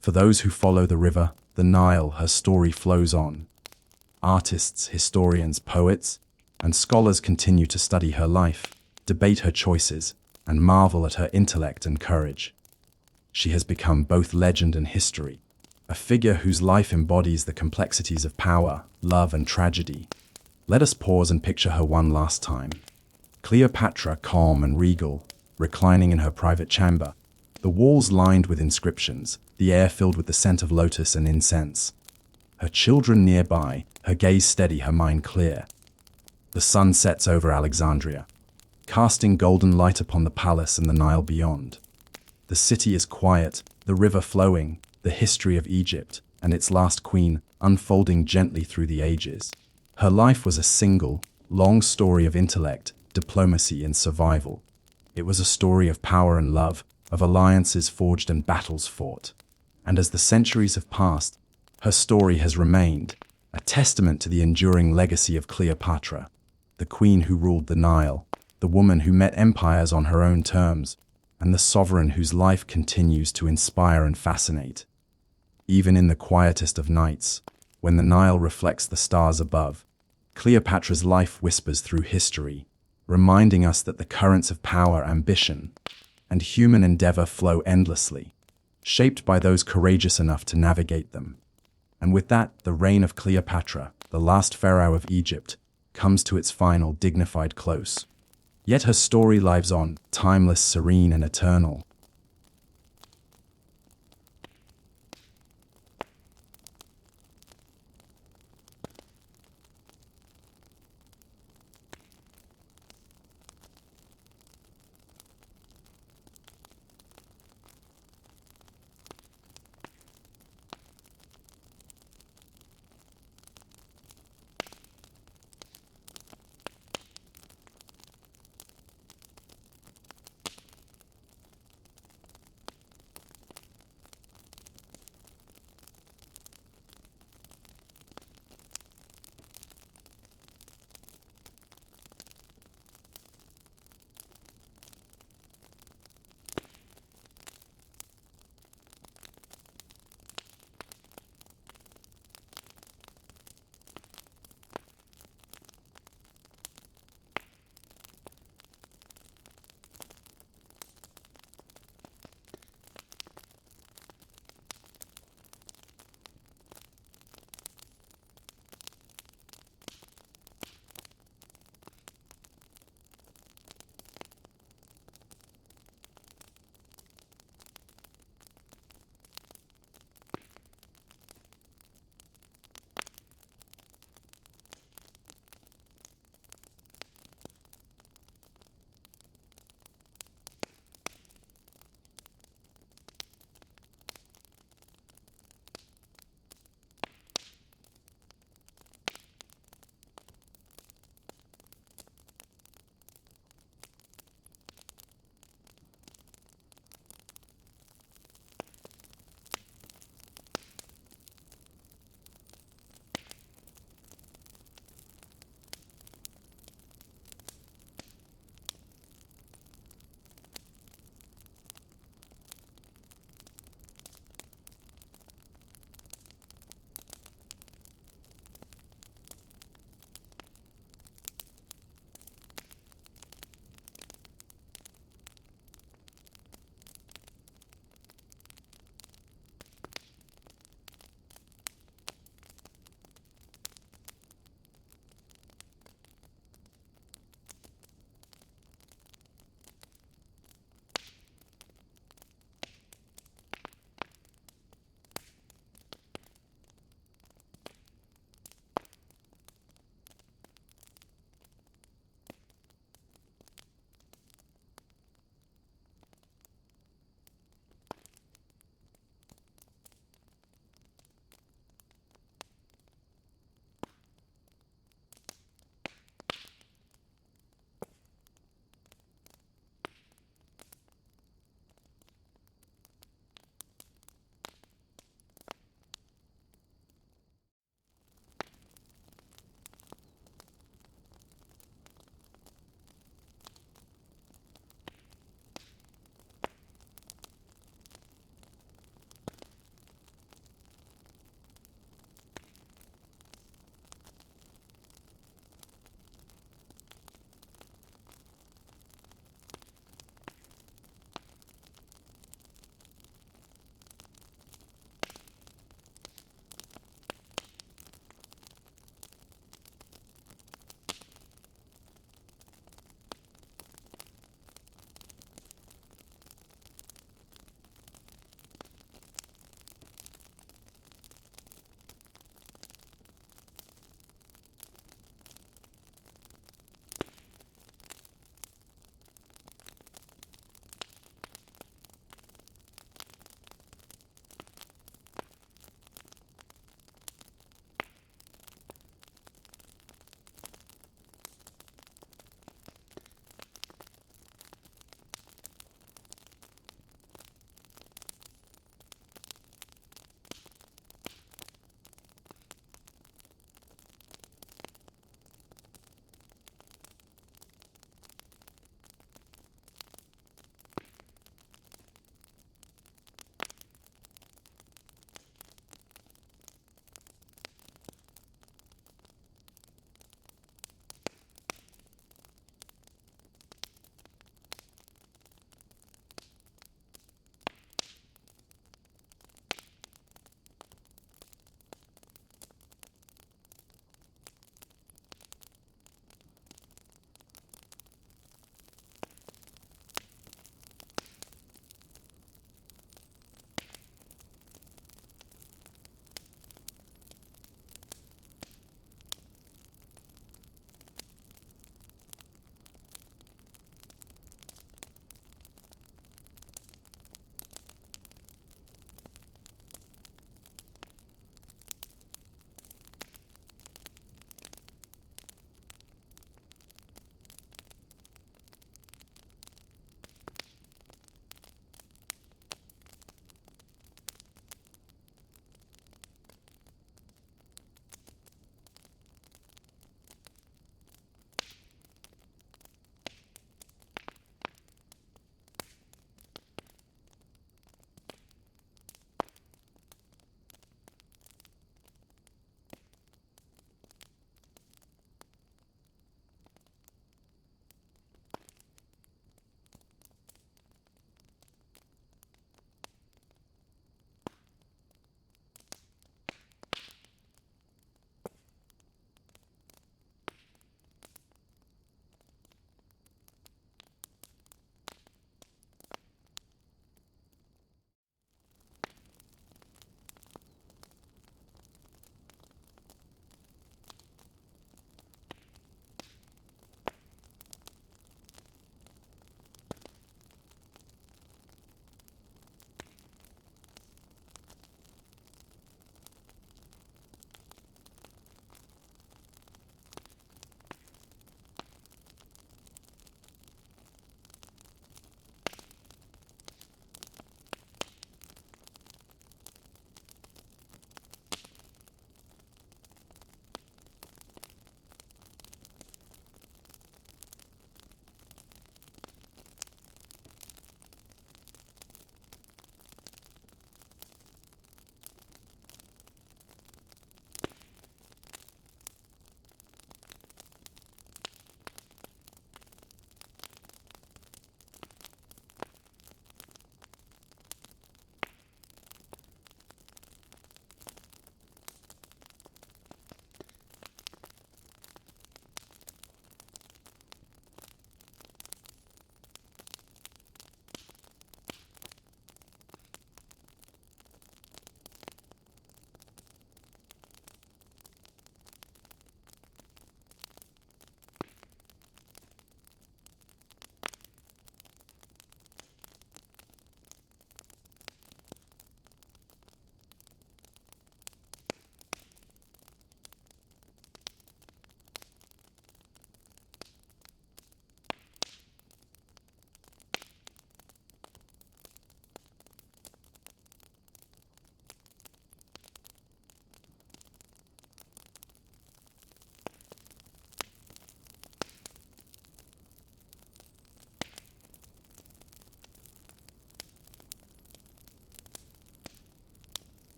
For those who follow the river, the Nile, her story flows on. Artists, historians, poets, and scholars continue to study her life, debate her choices, and marvel at her intellect and courage. She has become both legend and history, a figure whose life embodies the complexities of power, love, and tragedy. Let us pause and picture her one last time. Cleopatra, calm and regal, reclining in her private chamber, the walls lined with inscriptions, the air filled with the scent of lotus and incense. Her children nearby, her gaze steady, her mind clear. The sun sets over Alexandria, casting golden light upon the palace and the Nile beyond. The city is quiet, the river flowing, the history of Egypt and its last queen unfolding gently through the ages. Her life was a single, long story of intellect, diplomacy, and survival. It was a story of power and love, of alliances forged and battles fought. And as the centuries have passed, her story has remained, a testament to the enduring legacy of Cleopatra, the queen who ruled the Nile, the woman who met empires on her own terms, and the sovereign whose life continues to inspire and fascinate. Even in the quietest of nights, when the Nile reflects the stars above, Cleopatra's life whispers through history, reminding us that the currents of power, ambition, and human endeavor flow endlessly, shaped by those courageous enough to navigate them. And with that, the reign of Cleopatra, the last pharaoh of Egypt, comes to its final, dignified close. Yet her story lives on, timeless, serene, and eternal.